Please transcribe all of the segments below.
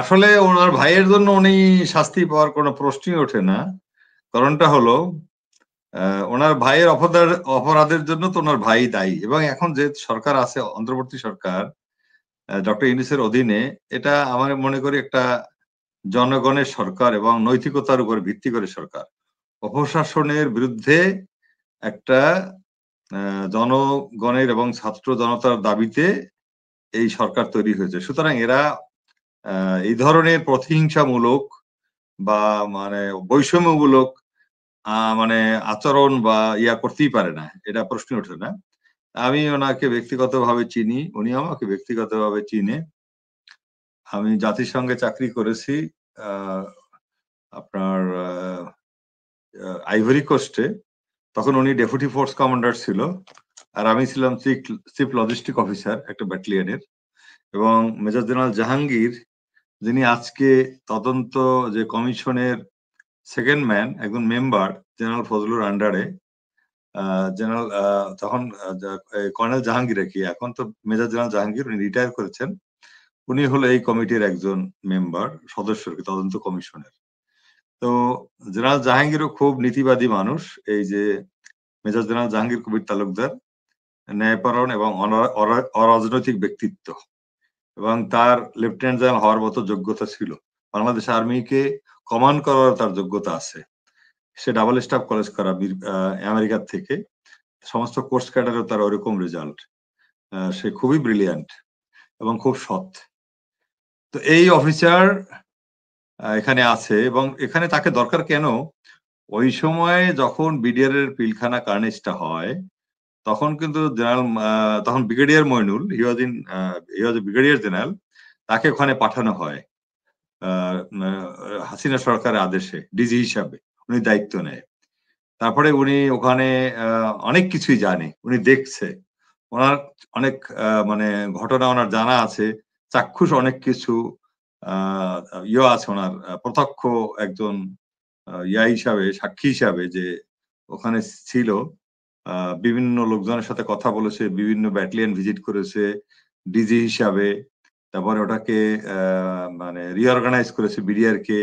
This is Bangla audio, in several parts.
আসলে ওনার ভাইয়ের জন্য উনি শাস্তি পাওয়ার কোনো প্রশ্নই ওঠে না। কারণটা হলো ওনার ভাইয়ের অপরাধের জন্য তো ওনার ভাই দায়ী, এবং এখন যে সরকার আছে, অন্তর্বর্তী সরকার ডক্টর ইউনূসের অধীনে, এটা আমার মনে করি একটা জনগণের সরকার এবং নৈতিকতার উপর ভিত্তি করে সরকার। অপশাসনের বিরুদ্ধে একটা জনগণের এবং ছাত্র জনতার দাবিতে এই সরকার তৈরি হয়েছে। সুতরাং এরা এই ধরনের প্রতিহিংসামূলক বা মানে বৈষম্যমূলক মানে আচরণ বা ইয়া করতেই পারে না, এটা প্রশ্ন ওঠে না। আমি ওনাকে ব্যক্তিগতভাবে চিনি, উনি আমাকে ব্যক্তিগতভাবে চিনে। আমি জাতিসংঘে চাকরি করেছি আপনার আইভরি কোস্টে। তখন উনি ডেপুটি ফোর্স কমান্ডার ছিল, আর আমি ছিলাম চিফ লজিস্টিক অফিসার একটা ব্যাটালিয়নের। এবং মেজর জেনারেল জাহাঙ্গীর, যিনি আজকে তদন্ত যে কমিশনের সেকেন্ড ম্যান, একজন মেম্বার জেনারেল ফজলুর আন্ডারে, জেনারেল তখন কর্নেল জাহাঙ্গীর, কি এখন তো মেজর জেনারেল জাহাঙ্গীর, উনি রিটায়ার করেছেন। উনি হলো এই কমিটির একজন মেম্বার, সদস্য তদন্ত কমিশনের। তো জেনারেল জাহাঙ্গীরও খুব নীতিবাদী মানুষ। এই যে মেজর জেনারেল জাহাঙ্গীর কবির তালুকদার ন্যায়পরায়ণ এবং অরাজনৈতিক ব্যক্তিত্ব, এবং তার লেফটেন্যান্ট জেনারেল হওয়ার মতো যোগ্যতা ছিল। বাংলাদেশ আর্মিকে কমান্ড করার তার যোগ্যতা আছে। সে ডাবল স্টাফ কলেজ করা আমেরিকার থেকে, সমস্ত কোর্স ক্যাডারেও তার ওরকম রেজাল্ট। সে খুবই ব্রিলিয়ান্ট এবং খুব সৎ। তো এই অফিসার এখানে আছে, এবং এখানে তাকে দরকার কেন? ওই সময় যখন বিডিআর এর পিলখানা কার্নেজটা হয়, তখন কিন্তু জেনারেল তখন ব্রিগেডিয়ার মইনুল, হি ওয়াজ ব্রিগেডিয়ার জেনারেল, তাকে ওখানে পাঠানো হয় হাসিনা সরকারের আদেশে ডিজি হিসাবে। উনি দায়িত্ব নেয়। তারপরে উনি ওখানে অনেক কিছুই জানে, উনি দেখছে, ওনার অনেক মানে ঘটনা ওনার জানা আছে, চাক্ষুষ অনেক কিছু আছে ওনার, প্রত্যক্ষ একজন ইয়া হিসাবে, সাক্ষী হিসাবে, যে ওখানে ছিল, বিভিন্ন লোকজনের সাথে কথা বলেছে, বিভিন্ন ব্যাটালিয়ন ভিজিট করেছে ডিজি হিসাবে। তারপরে ওটাকে মানে রিঅর্গানাইজ করেছে বিডিআর কে।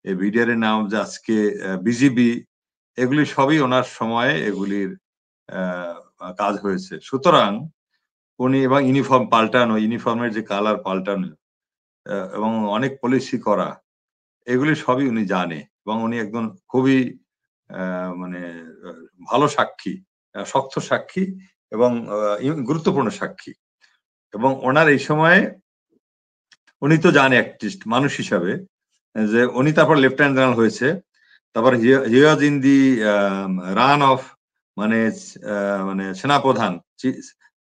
এই বিডিআর এর নাম যে আজকে বিজিবি, এগুলি সবই ওনার সময়ে এগুলির কাজ হয়েছে। সুতরাং উনি, এবং ইউনিফর্ম পাল্টানো, ইউনিফর্মের যে কালার পাল্টানো, এবং অনেক পলিসি করা, এগুলি সবই উনি জানে। এবং উনি একজন খুবই মানে ভালো সাক্ষী, শক্ত সাক্ষী এবং গুরুত্বপূর্ণ সাক্ষী। এবং ওনার এই সময়ে উনি তো জানে অ্যাক্টিস্ট মানুষ হিসাবে, যে উনি তারপর লেফটেন্যান্ট জেনারেল হয়েছে। তারপর he was in the run of মানে মানে সেনাপ্রধান,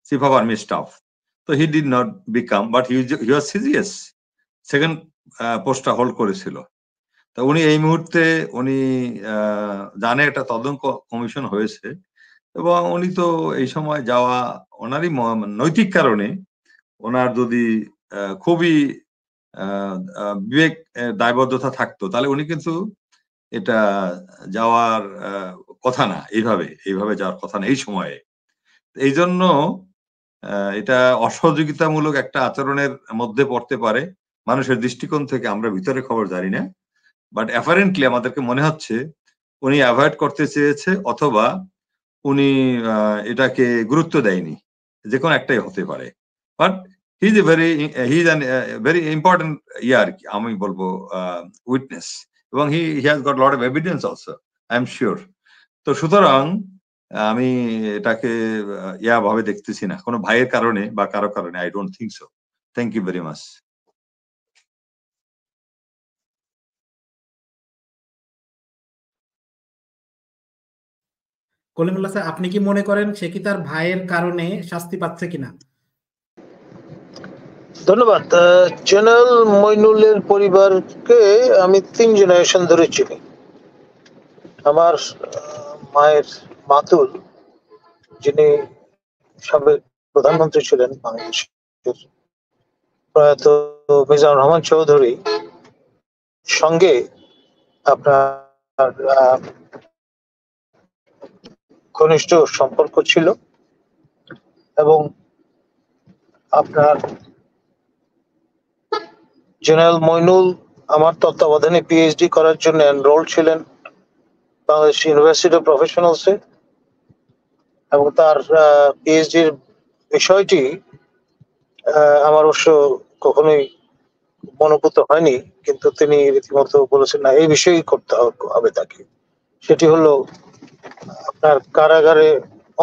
চিফ অফ আর্মি স্টাফ। তো he did not become, but he was serious, second পোস্টটা হোল্ড করেছিল। তা উনি এই মুহূর্তে উনি জানে একটা তদন্ত কমিশন হয়েছে, এবং উনি তো এই সময় যাওয়া ওনারই নৈতিক কারণে, ওনার যদি খুবই বিবেক দায়বদ্ধতা থাকতো, তাহলে উনি কিন্তু এটা যাওয়ার কথা না, এইভাবে যাওয়ার কথা না এই সময়ে। এই জন্য এটা অসহযোগিতামূলক একটা আচরণের মধ্যে পড়তে পারে মানুষের দৃষ্টিকোণ থেকে। আমরা ভিতরে খবর জানি না, বাট অ্যাপারেন্টলি আমাদেরকে মনে হচ্ছে উনি অ্যাভয়েড করতে চেয়েছে, অথবা উনি এটাকে গুরুত্ব দেয়নি। যে কোনো একটাই হতে পারে। But he is very important ইয়ার, আমি বলবো উইটনেস, এবং he has got lot of evidence also, I am sure. তো সুতরাং আমি এটাকে ভাবে দেখতেছি না কোনো ভাইয়ের কারণে বা কারো কারণে। I don't think so. Thank you very much. Kalimullah sir, আপনি কি মনে করেন সে কি তার ভাইয়ের কারণে শাস্তি পাচ্ছে কিনা? ধন্যবাদ। জেনারেল মইনুলের পরিবারকে আমি 3 জেনারেশন ধরে চিনি। আমার মায়ের মাতুল, যিনি সাবেক প্রধানমন্ত্রী ছিলেন বাংলাদেশের, প্রয়াত মিজানুর রহমান চৌধুরী, সঙ্গে আপনার ঘনিষ্ঠ সম্পর্ক ছিল। এবং আপনার জেনারেল মইনুল আমার তত্ত্বাবধানে পিএইচডি করার জন্য এনরোল ছিলেন বাংলাদেশ ইউনিভার্সিটি অফ প্রফেশনালসে, এবং তার পিএইচডির বিষয়টি আমার অবশ্য কখনোই মনোভূত হয়নি, কিন্তু তিনি রীতিমতো বলেছেন না, এই বিষয়েই করতে হবে তাকে। সেটি হলো আপনার কারাগারে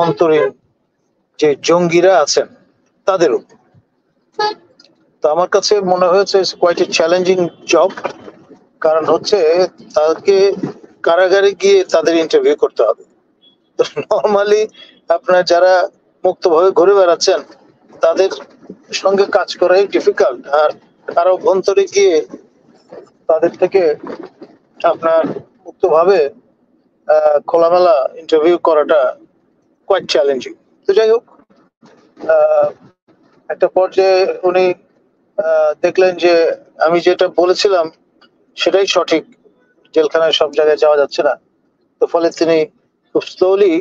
অন্তরীণ যে জঙ্গিরা আছেন তাদের উপর। তো আমার কাছে মনে হয়েছে কোয়াইট এ চ্যালেঞ্জিং জব, কারণ হচ্ছে তাকে কারাগারে গিয়ে তাদের ইন্টারভিউ করতে হবে। তো নর্মালি আপনার যারা মুক্তভাবে ঘুরে বেড়াচ্ছেন তাদের সঙ্গে কাজ করাই ডিফিকাল্ট, আর কারো অভ্যন্তরে গিয়ে তাদের থেকে আপনার মুক্তভাবে খোলামেলা ইন্টারভিউ করাটা কোয়াইট চ্যালেঞ্জিং। তো যাই হোক, একটা পর্যায়ে উনি দেখলেন যে আমি যেটা বলেছিলাম সেটাই সঠিক, জেলখানায় সব জায়গায় যাওয়া যাচ্ছে না। তো ফলে তিনি খুব স্লোলি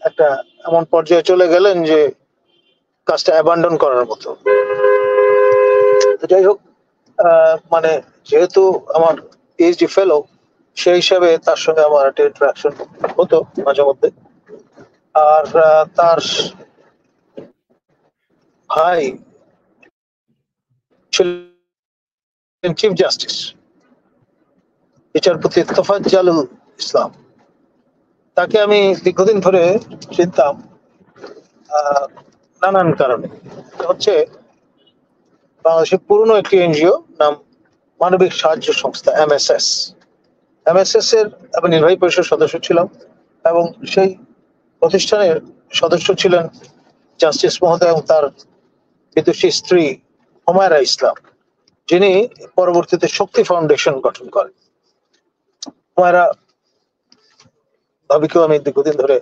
একটা এমন পর্যায়ে চলে গেলেন যে কাজটা অ্যাবান্ডন করার মতো। তো যাই হোক, মানে যেহেতু আমার পিএইচডি ফেলো, সেই হিসাবে তার সঙ্গে আমার একটা ইন্টারাকশন হতো মাঝে মধ্যে। আর তার ভাই ছিলেন চিফ জাস্টিস বিচারপতি তোফাজ্জলুল ইসলাম। তাকে আমি দীর্ঘদিন ধরে চিনতাম নানান কারণে। হচ্ছে বাংলাদেশের পুরনো একটি এনজিও, নাম মানবিক সাহায্য সংস্থা এমএসএস। এমএসএস এর আমি নির্বাহী পরিষদ সদস্য ছিলাম, এবং সেই প্রতিষ্ঠানের সদস্য ছিলেন জাস্টিস মহোদয় এবং তার বিদুষী স্ত্রী হুমায়রা ইসলাম, যিনি পরবর্তীতে শক্তি ফাউন্ডেশন গঠন করেন। হুমায়রা ভাবিকেও আমি দীর্ঘদিন ধরে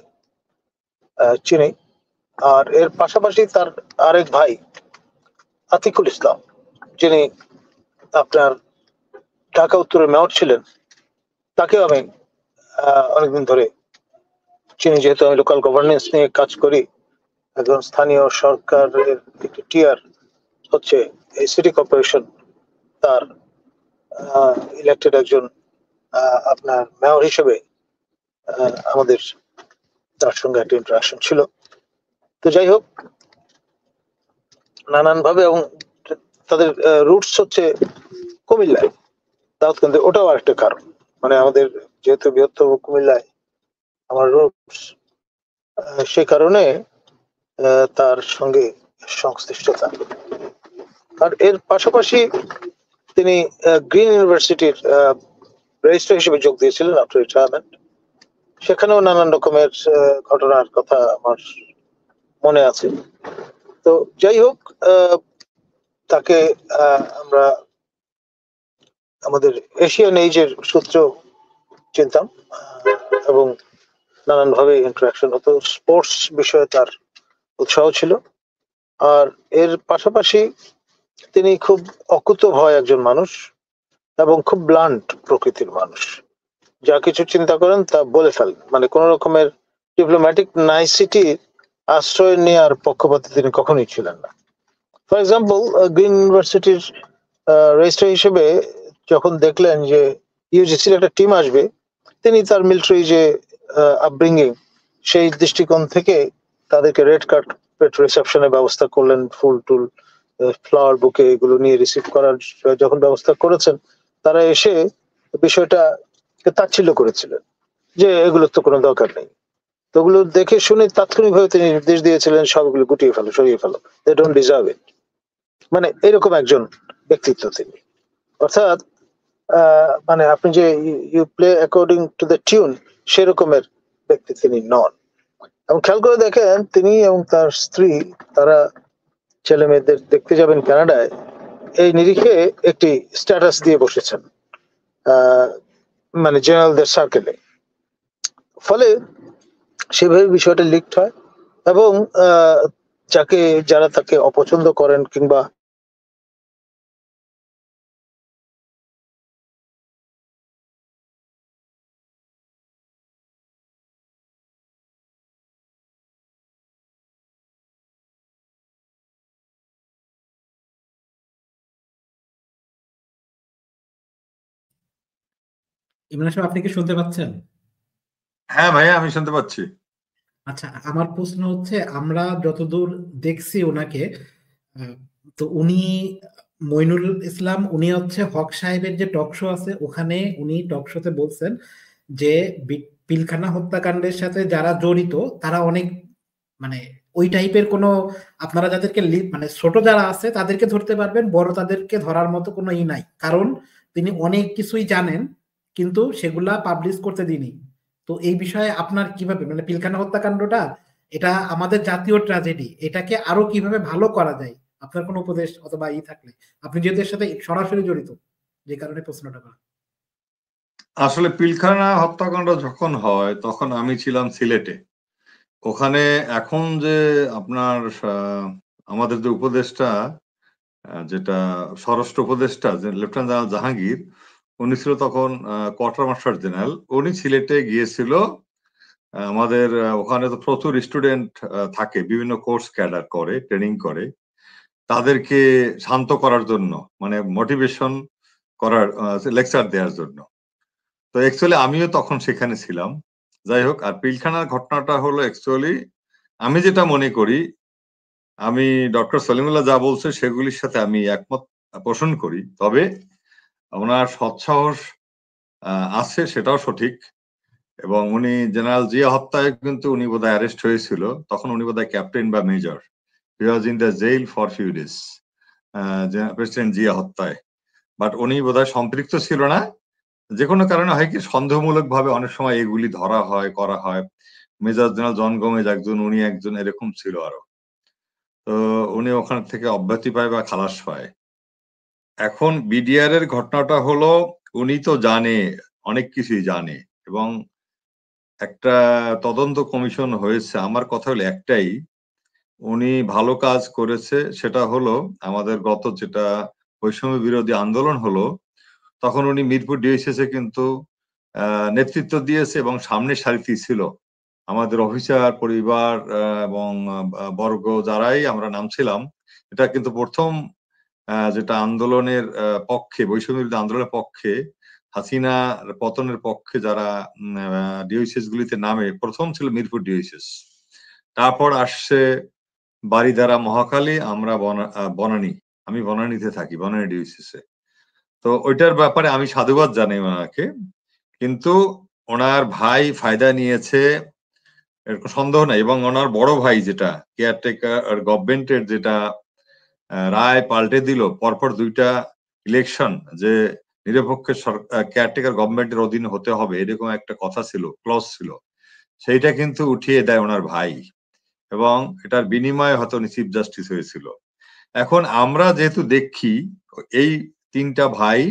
চিনি। আর এর পাশাপাশি তার আরেক ভাই আতিকুল ইসলাম, যিনি আপনার ঢাকা উত্তরের মেয়র ছিলেন, তাকেও আমি অনেকদিন ধরে চিনি, যেহেতু আমি লোকাল গভর্নেন্স নিয়ে কাজ করি। একজন স্থানীয় সরকারের একটি টিয়ার হচ্ছে এই সিটি কর্পোরেশন, তার ইলেক্টেড একজন আপনার মেয়র হিসেবে আমাদের তার সঙ্গে একটা ইন্টারাকশন ছিল। তো যাই হোক, নানান ভাবে, এবং তাদের রুটস হচ্ছে কুমিল্লায়, দাউদকান্দি, ওটাও আরেকটা কারণ। মানে আমাদের যেহেতু বৃহত্তম কুমিল্লায় আমার রুটস, সে কারণে তার সঙ্গে সংশ্লিষ্টতা। আর এর পাশাপাশি তিনি গ্রিন ইউনিভার্সিটির রেজিস্ট্রার হিসেবে যোগ দিয়েছিলেন আফটার রিটায়ারমেন্ট। সেখানেও নানান রকমের ঘটনার কথা আমার মনে আছে। তো যাই হোক, তাকে আমরা আমাদের এশিয়ান এইজের সূত্র চিনতাম, এবং নানান ভাবে ইন্টারাকশন হতো। স্পোর্টস বিষয়ে তার উৎসাহ ছিল। আর এর পাশাপাশি তিনি খুব অকুতোভয় একজন মানুষ, এবং খুব ব্লান্ট প্রকৃতির মানুষ। যা কিছু চিন্তা করেন তা বলে ফেলেন, মানে কোন রকমের ডিপ্লোম্যাটিক নাইসিটি আশ্রয় নেওয়ার পক্ষপাতী তিনি কখনোই ছিলেন না। ফর এক্সাম্পল, গ্রিন ইউনিভার্সিটির রেজিস্ট্রার হিসেবে যখন দেখলেন যে ইউজিসির একটা টিম আসবে, তিনি তার মিলিটারি যে আপব্রিঙ্গিং, সেই দৃষ্টিকোণ থেকে তাদেরকে রেড কার্পেট রিসেপশনের ব্যবস্থা করলেন, ফুল টুল ফ্লাওয়ার বুকে এগুলো নিয়ে রিসিভ করার যখন ব্যবস্থা করেছেন, তারা এসে বিষয়টা তাচ্ছিল্য করেছিলেন যে এগুলোর তো কোনো দরকার নেই। তো ওগুলো দেখে শুনে তাৎক্ষণিকভাবে তিনি নির্দেশ দিয়েছিলেন সবগুলো গুটিয়ে ফেলো, সরিয়ে ফেলো, দে ডোন্ট ডিজার্ভ ইট। মানে এরকম একজন ব্যক্তিত্ব তিনি। অর্থাৎ মানে আপনি যে you play according to the tune, সেরকমের ব্যক্তি তিনি নন। এবং খেয়াল করে দেখেন, তিনি এবং তার স্ত্রী, তারা ছেলে মেয়েদের দেখতে যাবেন কানাডায়, এই নিরিখে একটি স্ট্যাটাস দিয়ে বসেছেন মানে জেনারেলদের সার্কেলে। ফলে সেভাবে বিষয়টা লিকড হয়, এবং যারা তাকে অপছন্দ করেন কিংবা ইমরান সাহেব, আপনি কি শুনতে পাচ্ছেন? হ্যাঁ ভাইয়া, আমি শুনতে পাচ্ছি। আচ্ছা, আমার প্রশ্ন হচ্ছে, আমরা যতদূর দেখছি ওনাকে, আহ, তো উনি মইনুল ইসলাম, উনি হচ্ছে হক সাহেবের যে টক শো আছে ওখানে উনি টক শোতে বলছেন যে পিলখানা হত্যাকাণ্ডের সাথে যারা জড়িত তারা অনেক, মানে ওই টাইপের কোনো, আপনারা যাদেরকে মানে ছোট যারা আছে তাদেরকে ধরতে পারবেন, বড় তাদেরকে ধরার মতো কোনো ই নাই, কারণ তিনি অনেক কিছুই জানেন কিন্তু সেগুলা পাবলিশ করতে দিনি। তো এই বিষয়ে আপনার কিভাবে, মানে পিলখানা হত্যাকাণ্ডটা এটা আমাদের জাতীয় ট্র্যাজেডি, এটাকে আরো কিভাবে ভালো করা যায়, আপনার কোনো উপদেশ অথবা ই থাকলে, আপনি যেহেতু এর সাথে সরাসরি জড়িত, যে কারণে প্রশ্নটা করা। আসলে পিলখানা হত্যাকাণ্ড যখন হয় তখন আমি ছিলাম সিলেটে। ওখানে এখন যে আপনার আমাদের যে উপদেষ্টা, যেটা স্বরাষ্ট্র উপদেষ্টা যে লেফটেন্যান্ট জেনারেল জাহাঙ্গীর, উনি ছিল তখন কোয়ার্টার মাস্টার জেনারেল। উনি সিলেটে গিয়েছিল। আমাদের ওখানে তো প্রচুর স্টুডেন্ট থাকে, বিভিন্ন কোর্স ক্যাডার করে, ট্রেনিং করে, তাদেরকে শান্ত করার জন্য, মানে মোটিভেশন করার, লেকচার দেওয়ার জন্য। তো অ্যাকচুয়ালি আমিও তখন সেখানে ছিলাম। যাই হোক, আর পিলখানার ঘটনাটা হলো অ্যাকচুয়ালি আমি যেটা মনে করি, আমি ডক্টর সলিমুল্লাহ যা বলছে সেগুলির সাথে আমি একমত পোষণ করি। তবে ওনার সৎসাহস আছে, সেটাও সঠিক। এবং উনি জেনারেল জিয়া হত্যায় কিন্তু উনি বোধহয় অ্যারেস্ট হয়েছিল, তখন উনি বোধহয় ক্যাপ্টেন বা major. He was in the jail for few days president Zia হত্যায়। বাট উনি বোধহয় সম্পৃক্ত ছিল না। যে কোনো কারণে হয় কি, সন্দেহমূলক ভাবে অনেক সময় এগুলি ধরা হয়, করা হয়। মেজর জেনারেল জন গোমেজ একজন, উনি একজন, এরকম ছিল আরো। তো উনি ওখান থেকে অব্যাহতি পায় বা খালাস পায়। এখন বিডিআর এর ঘটনাটা হলো, উনি তো জানে, অনেক কিছুই জানে, এবং একটা তদন্ত কমিশন হয়েছে। আমার কথা হলো একটাই, উনি ভালো কাজ করেছে। সেটা হলো আমাদের গত যেটা বৈষম্য বিরোধী আন্দোলন হলো, তখন উনি মিরপুর ডিএসএস এ কিন্তু নেতৃত্ব দিয়েছে এবং সামনের সারিতেই ছিল। আমাদের অফিসার পরিবার এবং বর্গ যারাই আমরা নামছিলাম, এটা কিন্তু প্রথম যেটা আন্দোলনের পক্ষে, বৈষম্য বিরোধী আন্দোলনের পক্ষে, হাসিনা পতনের পক্ষে যারা ডিওসিএস গুলিতে নামে, প্রথম ছিল মিরপুর ডিওসিএস। তারপর আসছে বারিধারা, মহাখালী, আমরা বনানী। আমি বনানীতে থাকি, বনানী ডিওসিএস এ। তো ওইটার ব্যাপারে আমি সাধুবাদ জানাই ওনাকে। কিন্তু ওনার ভাই ফায়দা নিয়েছে, এরকম সন্দেহ নাই। এবং ওনার বড় ভাই যেটা কেয়ারটেকার গভর্নমেন্টের যেটা রায় পাল্টে দিল পরপর দুইটা ইলেকশন, যে নিরপেক্ষ কেয়ারটেকার গভর্নমেন্টের অধীনে হতে হবে, এরকম একটা কথা ছিল, ক্লজ ছিল, সেইটা কিন্তু উঠিয়ে দেয় ওনার ভাই। এবং এটার বিনিময়ে হয়তো উনি চিফ জাস্টিস হয়েছিল। এখন আমরা যেহেতু দেখি এই তিনটা ভাই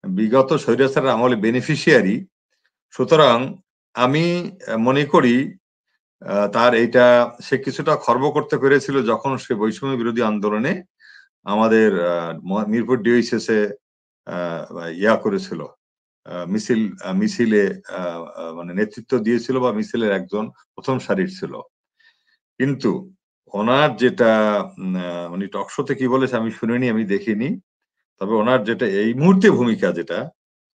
বিগত স্বৈরাচারের আমলে বেনিফিশিয়ারি, সুতরাং আমি মনে করি তার এইটা, সে কিছুটা খর্ব করতে পেরেছিল যখন সে বৈষম্য বিরোধী আন্দোলনে আমাদের মিরপুর ডিওসিএস এ ইয়া করেছিল, মিছিলে মানে নেতৃত্ব দিয়েছিল, বা মিছিলের একজন প্রথম সারির ছিল। কিন্তু ওনার যেটা উনি টকশোতে কি বলেছে আমি শুনিনি, আমি দেখিনি। তবে ওনার যেটা এই মুহূর্তে ভূমিকা, যেটা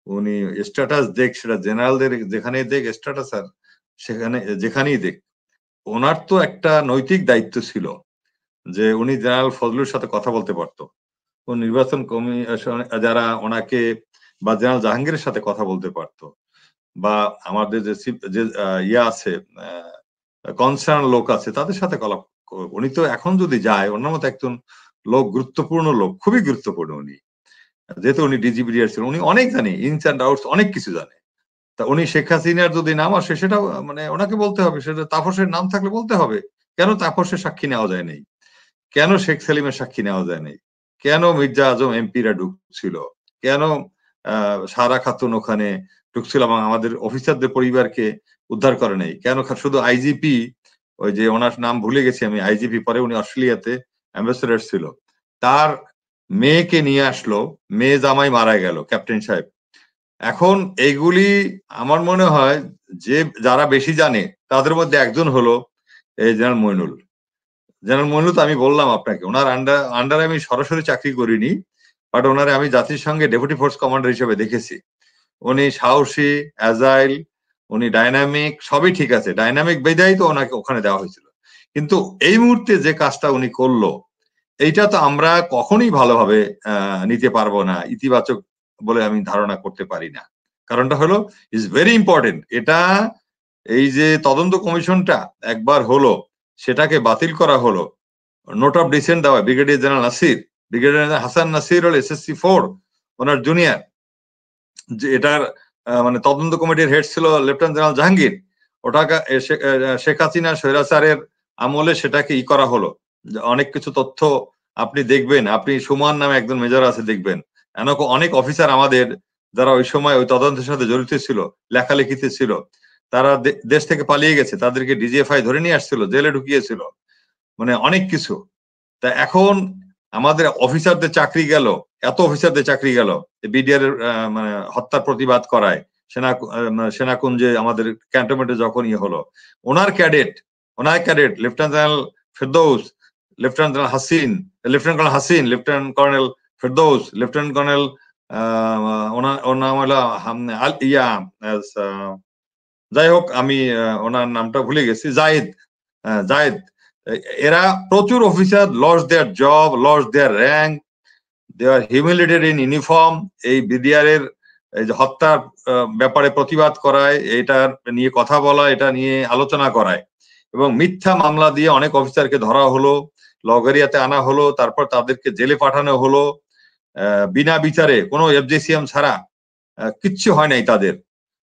উনি স্ট্যাটাস দেখ, সেটা জেনারেলদের যেখানেই দেখ স্ট্যাটাস, আর সেখানে যেখানেই দেখ, ওনার তো একটা নৈতিক দায়িত্ব ছিল যে উনি জেনারেল ফজলুর সাথে কথা বলতে পারতো। ও নির্বাচন কমিশন যারা ওনাকে, বা জেনারেল জাহাঙ্গীরের সাথে কথা বলতে পারতো, বা আমাদের যে ইয়ে আছে, কনসার্ন লোক আছে, তাদের সাথে কলাপ। উনি তো এখন যদি যায়, ওনার মতো একজন লোক, গুরুত্বপূর্ণ লোক, খুবই গুরুত্বপূর্ণ উনি, যেহেতু উনি ডিজিবিডিআর ছিলেন, উনি অনেক জানে, ইনস অ্যান্ড আউটস অনেক কিছু জানে। তা উনি শেখ হাসিনার যদি নাম আসে, সেটা মানে ওনাকে বলতে হবে, সেটা তাপসের নাম থাকলে বলতে হবে। কেন তাপসের সাক্ষী নেওয়া যায় নাই? কেন শেখ সেলিমের সাক্ষী নেওয়া যায় নাই? কেন মির্জা আজম এমপিরা ঢুকছিল? কেন সারা খাতুন ওখানে ঢুকছিল এবং আমাদের অফিসারদের পরিবারকে উদ্ধার করে নাই? কেন শুধু আইজিপি, ওই যে ওনার নাম ভুলে গেছি আমি, আইজিপি, পরে উনি অস্ট্রেলিয়াতে অ্যাম্বাসেডর ছিল, তার মেয়েকে নিয়ে আসলো, মেয়ে জামাই মারা গেল, ক্যাপ্টেন সাহেব। এখন এইগুলি আমার মনে হয় যে যারা বেশি জানে তাদের মধ্যে একজন হলো এই জেনারেল মইনুল। জেনারেল মইনুল তো আমি বললাম আপনাকে, ওনার আন্ডারে আমি সরাসরি চাকরি করিনি, বাট ওনারে আমি জাতিসংঘে ডেপুটি ফোর্স কমান্ডার হিসেবে দেখেছি। উনি সাহসী, অ্যাজাইল, উনি ডাইনামিক, সবই ঠিক আছে। ডাইনামিক বেদাই তো ওনাকে ওখানে দেওয়া হয়েছিল। কিন্তু এই মুহূর্তে যে কাজটা উনি করলো, এইটা তো আমরা কখনোই ভালোভাবে নিতে পারবো না, ইতিবাচক বলে আমি ধারণা করতে পারি না। কারণটা হলো ইজ ভেরি ইম্পর্টেন্ট। এটা এই যে তদন্ত কমিশনটা একবার হলো, সেটাকে বাতিল করা হলো, নোট অফ ডিসেন্ট দেওয়া brigadier general Nasir, brigadier Hasan Nasir হল SSC 4, ওনার জুনিয়র, যে এটার মানে তদন্ত কমিটির হেড ছিল লেফটেন্যান্ট জেনারেল জাহাঙ্গীর। ওটাকে শেখ হাসিনা স্বৈরাচারের আমলে সেটাকে করা হলো। অনেক কিছু তথ্য আপনি দেখবেন, আপনি সুমন নামে একজন মেজর আছে দেখবেন, অনেক অফিসার আমাদের যারা ওই সময় ওই তদন্তের সাথে জড়িত ছিল, লেখালেখিতে ছিল, তারা দেশ থেকে পালিয়ে গেছে, তাদেরকে DGFI ধরে নিয়ে আসছিল, জেলে ঢুকিয়েছিল, মানে অনেক কিছু। তা এখন আমাদের অফিসারদের চাকরি গেল, এত অফিসারদের চাকরি গেল BDR এর মানে হত্যার প্রতিবাদ করায় সেনাকুঞ্জে আমাদের ক্যান্টনমেন্টে যখন হলো। ওনার cadet lieutenant general Ferdous, lieutenant general Hasin, lieutenant colonel Ferdous, lieutenant colonel ওনার নাম হলো যাই হোক আমি ওনার নামটা ভুলে গেছি, জায়েদ। এরা প্রচুর officer lost their job, lost their rank, they are humiliated in uniform. এই BDR এর হত্যার ব্যাপারে প্রতিবাদ করায়, এটা নিয়ে কথা বলা, এটা নিয়ে আলোচনা করায়, এবং মিথ্যা মামলা দিয়ে অনেক অফিসারকে ধরা হলো, লগেরিয়াতে আনা হলো, তারপর তাদেরকে জেলে পাঠানো হলো বিনা বিচারে, কোনো FJCM ছাড়া, কিচ্ছু হয় নাই তাদের।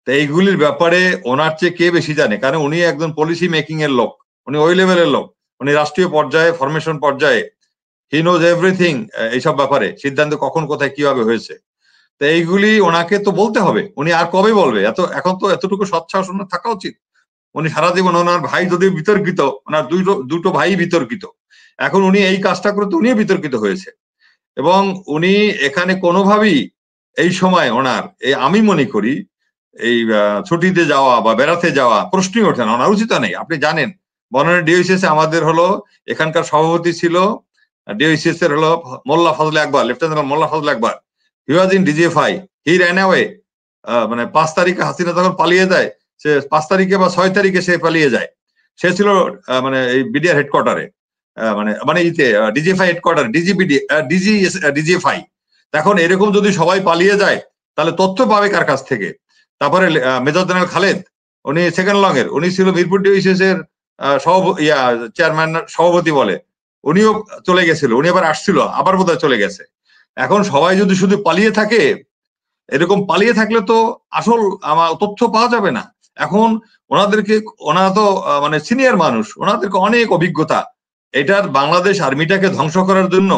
তো এইগুলির ব্যাপারে ওনার চেয়ে কে বেশি জানে? কারণ উনি একজন পলিসি মেকিং এর লোক, উনি ওই লেভেলের লোক, উনি রাষ্ট্রীয় পর্যায়ে, ফরমেশন পর্যায়ে, হি নোজ এভরিথিং এইসব ব্যাপারে, সিদ্ধান্ত কখন কোথায় কিভাবে হয়েছে। তো এইগুলি ওনাকে তো বলতে হবে। উনি আর কবে বলবে? এখন তো এতটুকু সৎসাহস ওনার থাকা উচিত। উনি সারা জীবন, ওনার ভাই যদি বিতর্কিত, ওনার দুটো ভাই বিতর্কিত, এখন উনি এই কাজটা করে তো উনিও বিতর্কিত হয়েছে। এবং উনি এখানে কোনোভাবেই এই সময় ওনার আমি মনে করি এই ছুটিতে যাওয়া বা বেড়াতে যাওয়া প্রশ্নই ওঠে না, ওনার উচিত নেই। আপনি জানেন বনানী DOCS আমাদের হলো এখানকার সভাপতি ছিল DOCS এর হলো Molla Fazle Akbar, lieutenant Molla Fazle Akbar. He was in DGFI, he ran away. মানে 5 তারিখে হাসিনা যখন পালিয়ে যায়, সে 5 তারিখে বা 6 তারিখে সে পালিয়ে যায়। সে ছিল মানে এই BDR হেডকোয়ার্টারে, মানে DGFI হেডকোয়ার্টার, DGFI। এখন এরকম যদি সবাই পালিয়ে যায়, তাহলে তথ্য পাবে কার কাছ থেকে? তারপরে মেজর জেনারেল খালেদ, উনি সেকেন্ড লং এর, উনি ছিল মিরপুর DOCS এর চেয়ারম্যান, সভাপতি বলে, উনিও চলে গেছিল, উনি আবার আসছিল, আবার বোধহয় চলে গেছে। এখন সবাই যদি শুধু পালিয়ে থাকে, এরকম পালিয়ে থাকলে তো আসল আমার তথ্য পাওয়া যাবে না। এখন ওনারা তো মানে সিনিয়র মানুষ, ওনাদেরকে অনেক অভিজ্ঞতা। এটার বাংলাদেশ আর্মিটাকে ধ্বংস করার জন্য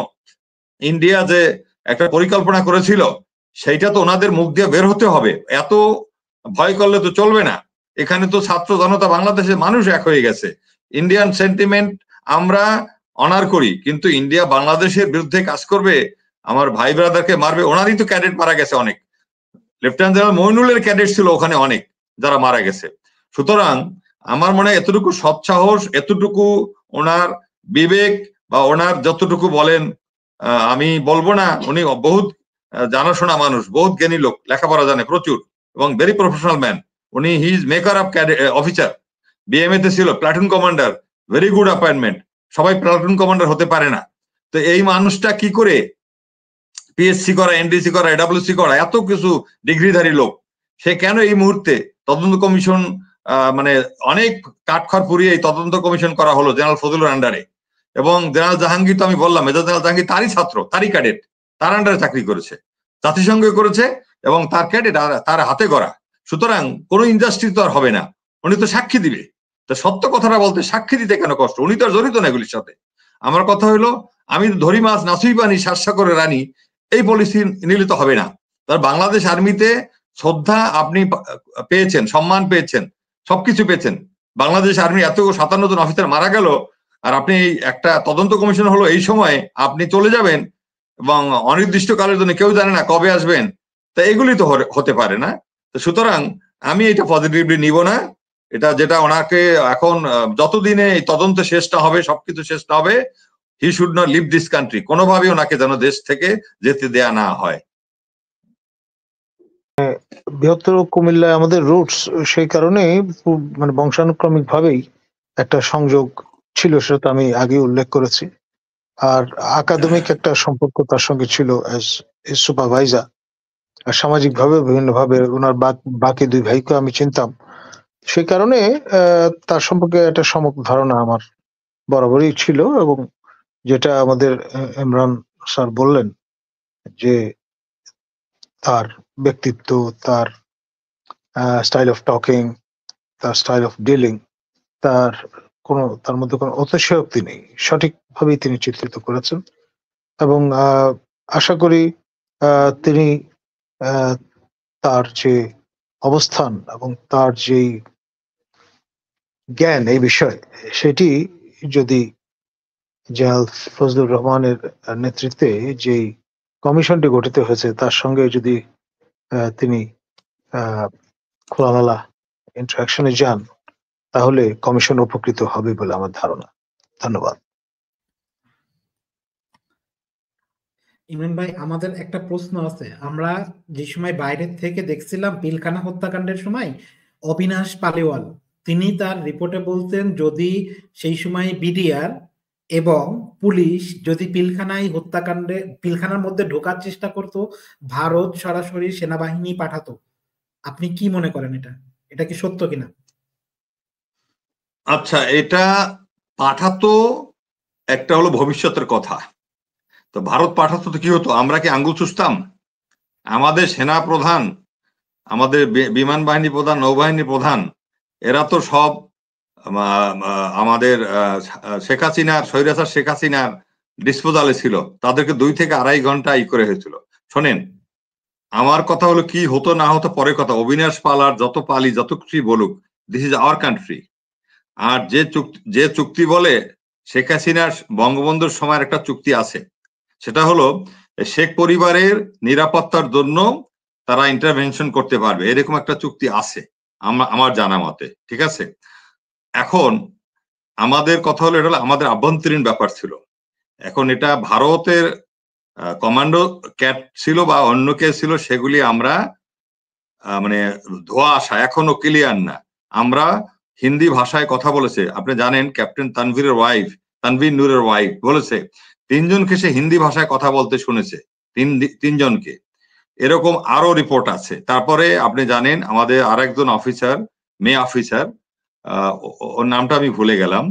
ইন্ডিয়া যে একটা পরিকল্পনা করেছিল, সেইটা তো ওনাদের মুখ দিয়ে বের হতে হবে। এত ভয় করলে তো চলবে না। এখানে তো ছাত্র জনতা, বাংলাদেশের মানুষ এক হয়ে গেছে। ইন্ডিয়ান সেন্টিমেন্ট আমরা অনার করি, কিন্তু ইন্ডিয়া বাংলাদেশের বিরুদ্ধে কাজ করবে, আমার ভাই ব্রাদারকে মারবে। ওনারই তো ক্যাডেট মারা গেছে অনেক, লেফটেন্যান্ট জেনারেল মইনুলের ক্যাডেট ছিল ওখানে অনেক, যারা মারা গেছে। সুতরাং আমার মনে হয় এতটুকু সৎসাহস, এতটুকু ওনার বিবেক, বা ওনার যতটুকু বলেন, আমি বলবো না, উনি বহুত জানাশোনা মানুষ, বহুত জ্ঞানী লোক, লেখাপড়া জানে প্রচুর, এবং ভেরি প্রফেশনাল ম্যান। উনি he is maker of officer, BMA তে ছিল platoon commander, very good appointment. সবাই প্লাটুন কমান্ডার হতে পারে না। তো এই মানুষটা কি করে PSC করা, NDC করা, AWC করা, এত কিছু ডিগ্রিধারী লোক, সে কেন এই মুহূর্তে তদন্ত কমিশন, মানে অনেক কাঠখড় পুড়িয়ে এই তদন্ত কমিশন করা হলো জেনারেল ফজলুর আন্ডারে। এবং জেনারেল জাহাঙ্গীর তো আমি বললাম, মেজর জেনারেল জাহাঙ্গীর তারই ছাত্র, তারই ক্যাডেট, তার আন্ডারে চাকরি করেছে, জাতিসংঘে করেছে, এবং তার ক্যাডেট তার হাতে গড়া। সুতরাং কোনো ইন্ডাস্ট্রি তো আর হবে না, উনি তো সাক্ষী দিবে। তো সত্য কথাটা বলতে সাক্ষী দিতে কেন কষ্ট? উনি তো আর জড়িত না এগুলির সাথে। আমার কথা হইলো, আমি ধরি মাছ নাসুই পানি শাসা করে রানী, এই পলিসি নিলে তো হবে না। তার বাংলাদেশ আর্মিতে শ্রদ্ধা আপনি পেয়েছেন, সম্মান পেয়েছেন, সবকিছু পেয়েছেন। বাংলাদেশ আর্মি এত 57 জন অফিসার মারা গেল, আর আপনি একটা তদন্ত কমিশন হলো, এই সময় আপনি চলে যাবেন, এবং অনির্দিষ্টকালের জন্য কেউ জানে না কবে আসবেন। তা এগুলি তো হতে পারে না। তো সুতরাং আমি এটা পজিটিভলি নিব না। এটা যেটা ওনাকে এখন যতদিনে এই তদন্ত শেষ না হবে, সবকিছু শেষ না হবে, he should not leave this country. কোনোভাবে ওনাকে যেন দেশ থেকে যেতে দেয়া না হয়। বৃহত্তর কুমিল্লায় আমাদের রুটস, সেই কারণে মানে বংশানুক্রমিক ভাবেই একটা সংযোগ ছিল, সেটা আমি আগে উল্লেখ করেছি। আর একাডেমিক একটা সম্পর্ক তার সঙ্গে ছিল অ্যাজ এ সুপারভাইজার। আর সামাজিক ভাবে বিভিন্ন ভাবে ওনার বাকি দুই ভাইকে আমি চিনতাম, সেই কারণে তার সম্পর্কে একটা সম্যক ধারণা আমার বরাবরই ছিল। এবং যেটা আমাদের ইমরান স্যার বললেন যে তার ব্যক্তিত্ব, তার স্টাইল অফ টকিং, তার স্টাইল অফ ডিলিং, তার মধ্যে কোনো অতিশয়োক্তি নেই, সঠিকভাবেই তিনি চিত্রিত করেছেন। এবং আশা করি তিনি তার যে অবস্থান এবং তার যেই জ্ঞান এই বিষয়ে, সেটি যদি জেনারেল ফজলুর রহমানের নেতৃত্বে যেই কমিশনটি গঠিত হয়েছে তার সঙ্গে যদি তিনি খোলামেলা ইন্টারাকশনে যান, তাহলে কমিশন উপকৃত হবে বলে আমার ধারণা। ধন্যবাদ। ইমরান ভাই, আমাদের একটা প্রশ্ন আছে। আমরা যে সময় বাইরের থেকে দেখছিলাম পিলখানা হত্যাকাণ্ডের সময়, অবিনাশ পালিওয়াল তিনি তার রিপোর্টে বলতেন যদি সেই সময় বিডিআর এবং পুলিশ যদি পিলখানার মধ্যে ঢোকার চেষ্টা করত, ভারত সরাসরি সেনাবাহিনী পাঠাতো। আপনি কি মনে করেন, এটা কি সত্য কিনা? আচ্ছা, এটা পাঠাতো একটা হলো ভবিষ্যতের কথা। তো ভারত পাঠাতো তো কি হতো, আমরা কি আঙ্গুল চুষতাম? আমাদের সেনা প্রধান, আমাদের বিমান বাহিনী প্রধান, নৌবাহিনী প্রধান, এরা তো সব আমাদের শেখ হাসিনার, স্বৈরাচার শেখ হাসিনার ডিসপোজালে ছিল। তাদেরকে 2 থেকে 2.5 ঘন্টা করে হয়েছিল। শোনেন, আমার কথা হলো কি হতো না হতো পরের কথা। অবিনাশ পাল আর যত পালি যত কিছু বলুক, দিস ইজ আওয়ার কান্ট্রি। আর যে চুক্তি বলে, শেখ হাসিনার বঙ্গবন্ধুর সময়ের একটা চুক্তি আছে, সেটা হলো শেখ পরিবারের নিরাপত্তার জন্য তারা ইন্টারভেনশন করতে পারবে, এরকম একটা চুক্তি আছে আমার জানা মতে। ঠিক আছে, এখন আমাদের কথা হলো এটা হলো আমাদের আভ্যন্তরীণ ব্যাপার ছিল। এখন এটা ভারতের কমান্ডো ক্যাট ছিল বা অন্য কে ছিল, সেগুলি আমরা মানে ধোয়া আসা, এখনো ক্লিয়ার না। আমরা হিন্দি ভাষায় কথা বলেছে, আপনি জানেন ক্যাপ্টেন তানভীর নূরের ওয়াইফ বলেছে 3 জনকে সে হিন্দি ভাষায় কথা বলতে শুনেছে, 3 জনকে। এরকম আরো রিপোর্ট আছে। তারপরে আপনি জানেন আমাদের আরেকজন অফিসার, মেয়ে অফিসার, ওর নামটা আমি ভুলে গেলাম,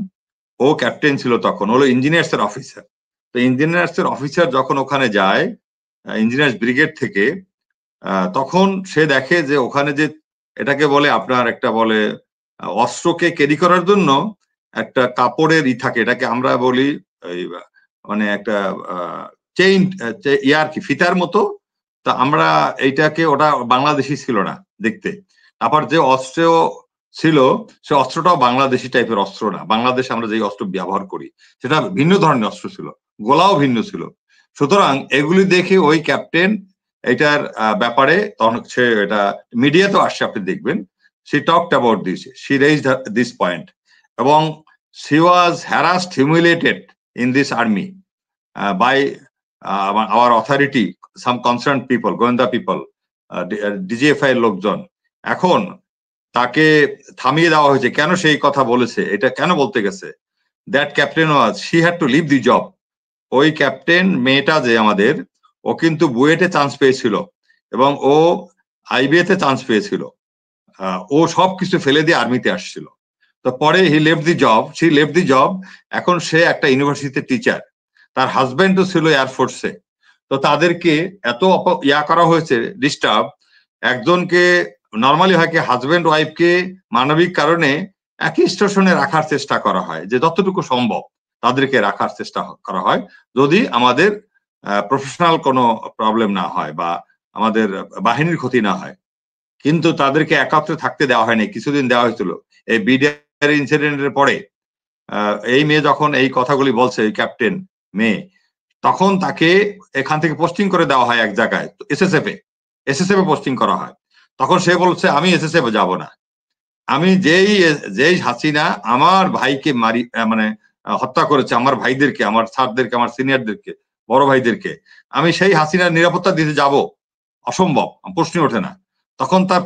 ও ক্যাপ্টেন ছিল তখন, হলো ইঞ্জিনিয়ার্স এর অফিসার। তো ইঞ্জিনিয়ার্স এর অফিসার যখন ওখানে যায় ইঞ্জিনিয়ার্স ব্রিগেড থেকে, তখন সে দেখে যে ওখানে যে এটাকে বলে আপনার একটা বলে অস্ত্রকে ক্যারি করার জন্য একটা কাপড়ের থাকে, এটাকে আমরা বলি মানে একটা চেইন ইয়ার কি ফিতার মতো। তা আমরা এইটাকে, ওটা বাংলাদেশি ছিল না দেখতে। তারপর যে অস্ত্র ছিল সে অস্ত্রটাও বাংলাদেশি টাইপের অস্ত্র না। বাংলাদেশে আমরা যে অস্ত্র ব্যবহার করি সেটা ভিন্ন ধরনের অস্ত্র ছিল, গোলাও ভিন্ন ছিল। সুতরাং এগুলি দেখে ওই ক্যাপ্টেন এটার ব্যাপারে, তখন সে এটা মিডিয়াতেও আসছে, আপনি দেখবেন, she talked about this, she raised this point, এবং she was harassed, humiliated in this army by our authority, some concerned people, গোয়েন্দা people, DGFI এর লোকজন। এখন তাকে থামিয়ে দেওয়া হয়েছে। কেন সেই কথা বলেছে, এটা কেন বলতে গেছে? That captain was, she had to leave the job. ওই ক্যাপ্টেন মেয়েটা যে আমাদের, ও কিন্তু বুয়েটে চান্স পেয়েছিল এবং ও আইবিএ তে চান্স পেয়েছিল। ও সবকিছু ফেলে দিয়ে আর্মিতে আসছিল। তো পরে he left the job, she left the job. এখন সে একটা ইউনিভার্সিটিতে টিচার, তার হাজবেন্ডও ছিল এয়ারফোর্সে। তো তাদেরকে এত করা হয়েছে, ডিস্টার্ব। একজনকে নর্মালি হয় কি, হাজবেন্ড ওয়াইফকে মানবিক কারণে একই স্টেশনে রাখার চেষ্টা করা হয়, যে যতটুকু সম্ভব তাদেরকে রাখার চেষ্টা করা হয়, যদি আমাদের প্রফেশনাল কোনো প্রবলেম না হয় বা আমাদের বাহিনীর ক্ষতি না হয়। কিন্তু তাদেরকে একত্রে থাকতে দেওয়া হয়নি, কিছুদিন দেওয়া হয়েছিল। এই বিডিআর ইনসিডেন্টের পরে এই মেয়ে যখন এই কথাগুলি বলছে, এই ক্যাপ্টেন মেয়ে, তখন তাকে এখান থেকে পোস্টিং করে দেওয়া হয় এক জায়গায়, এসএসএফ এ পোস্টিং করা হয়। তখন সে বলছে আমি এসএসএফ এ যাব না, আমি যেই হাসিনা আমার ভাইকে মানে হত্যা করেছে, আমার ভাইদেরকে, আমার স্যারদেরকে, আমার সিনিয়রদেরকে, বড় ভাইদেরকে, আমি সেই হাসিনার নিরাপত্তা দিতে যাব? অসম্ভব, প্রশ্নই ওঠে না। তখন তার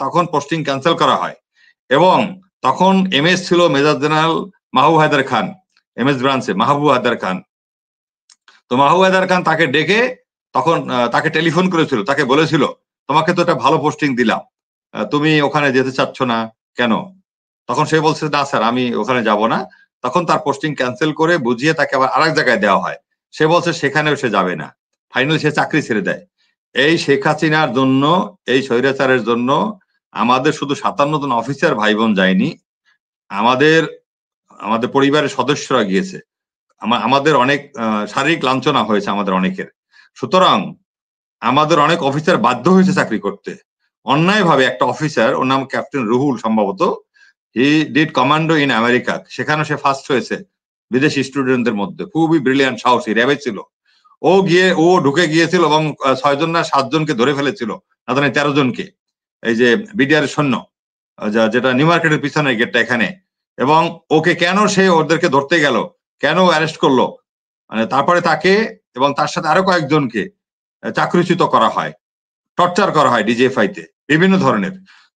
তখন পোস্টিং ক্যান্সেল করা হয় এবং তখন এমএস ছিল মেজর জেনারেল মাহবুব হায়দার খান, এমএস ব্রাঞ্চে মাহবুব হায়দার খান। তো মাহবুব হায়দার খান তাকে ডেকে তখন তাকে টেলিফোন করেছিল, তাকে বলেছিল তোমাকে তো একটা ভালো পোস্টিং দিলাম, তুমি ওখানে যেতে চাচ্ছ না কেন? তখন সে বলছে না স্যার আমি ওখানে যাব না। তখন তার পোস্টিং ক্যান্সেল করে বুঝিয়ে তাকে আবার আরেক জায়গায় দেওয়া হয়। সে বলছে সেখানেও সে যাবে না, ফাইনালি সে চাকরি ছেড়ে দেয়। এই শেখ হাসিনার জন্য, এই স্বৈরাচারের জন্য আমাদের শুধু 57 জন অফিসার ভাই বোন যায়নি, আমাদের পরিবারের সদস্যরা গিয়েছে, আমাদের অনেক শারীরিক লাঞ্ছনা হয়েছে আমাদের অনেকের। সুতরাং আমাদের অনেক অফিসার বাধ্য হয়েছে চাকরি করতে অন্যায়ভাবে। একটা অফিসার, ওর নাম ক্যাপ্টেন রুহুল সম্ভবত, he did commando in America, সেখানে সে ফার্স্ট হয়েছে বিদেশি স্টুডেন্টদের মধ্যে, খুবই ব্রিলিয়ান্ট, সাহসী, র্যাবে ছিল। ও ঢুকে গিয়েছিল এবং 6 জন না 7 জনকে ধরে ফেলেছিল, না জানি 13 জনকে, এই যে বিডিআর সৈন্য যেটা নিউ মার্কেটের পিছনে গেটটা এখানে। এবং ওকে কেন সে ওদেরকে ধরতে গেল, কেন অ্যারেস্ট করলো, মানে তারপরে তাকে এবং তার সাথে আরো কয়েকজনকে চাকরিচ্যুত করা হয়, টর্চার করা হয় ডিজিএফআই তে বিভিন্ন ধরনের।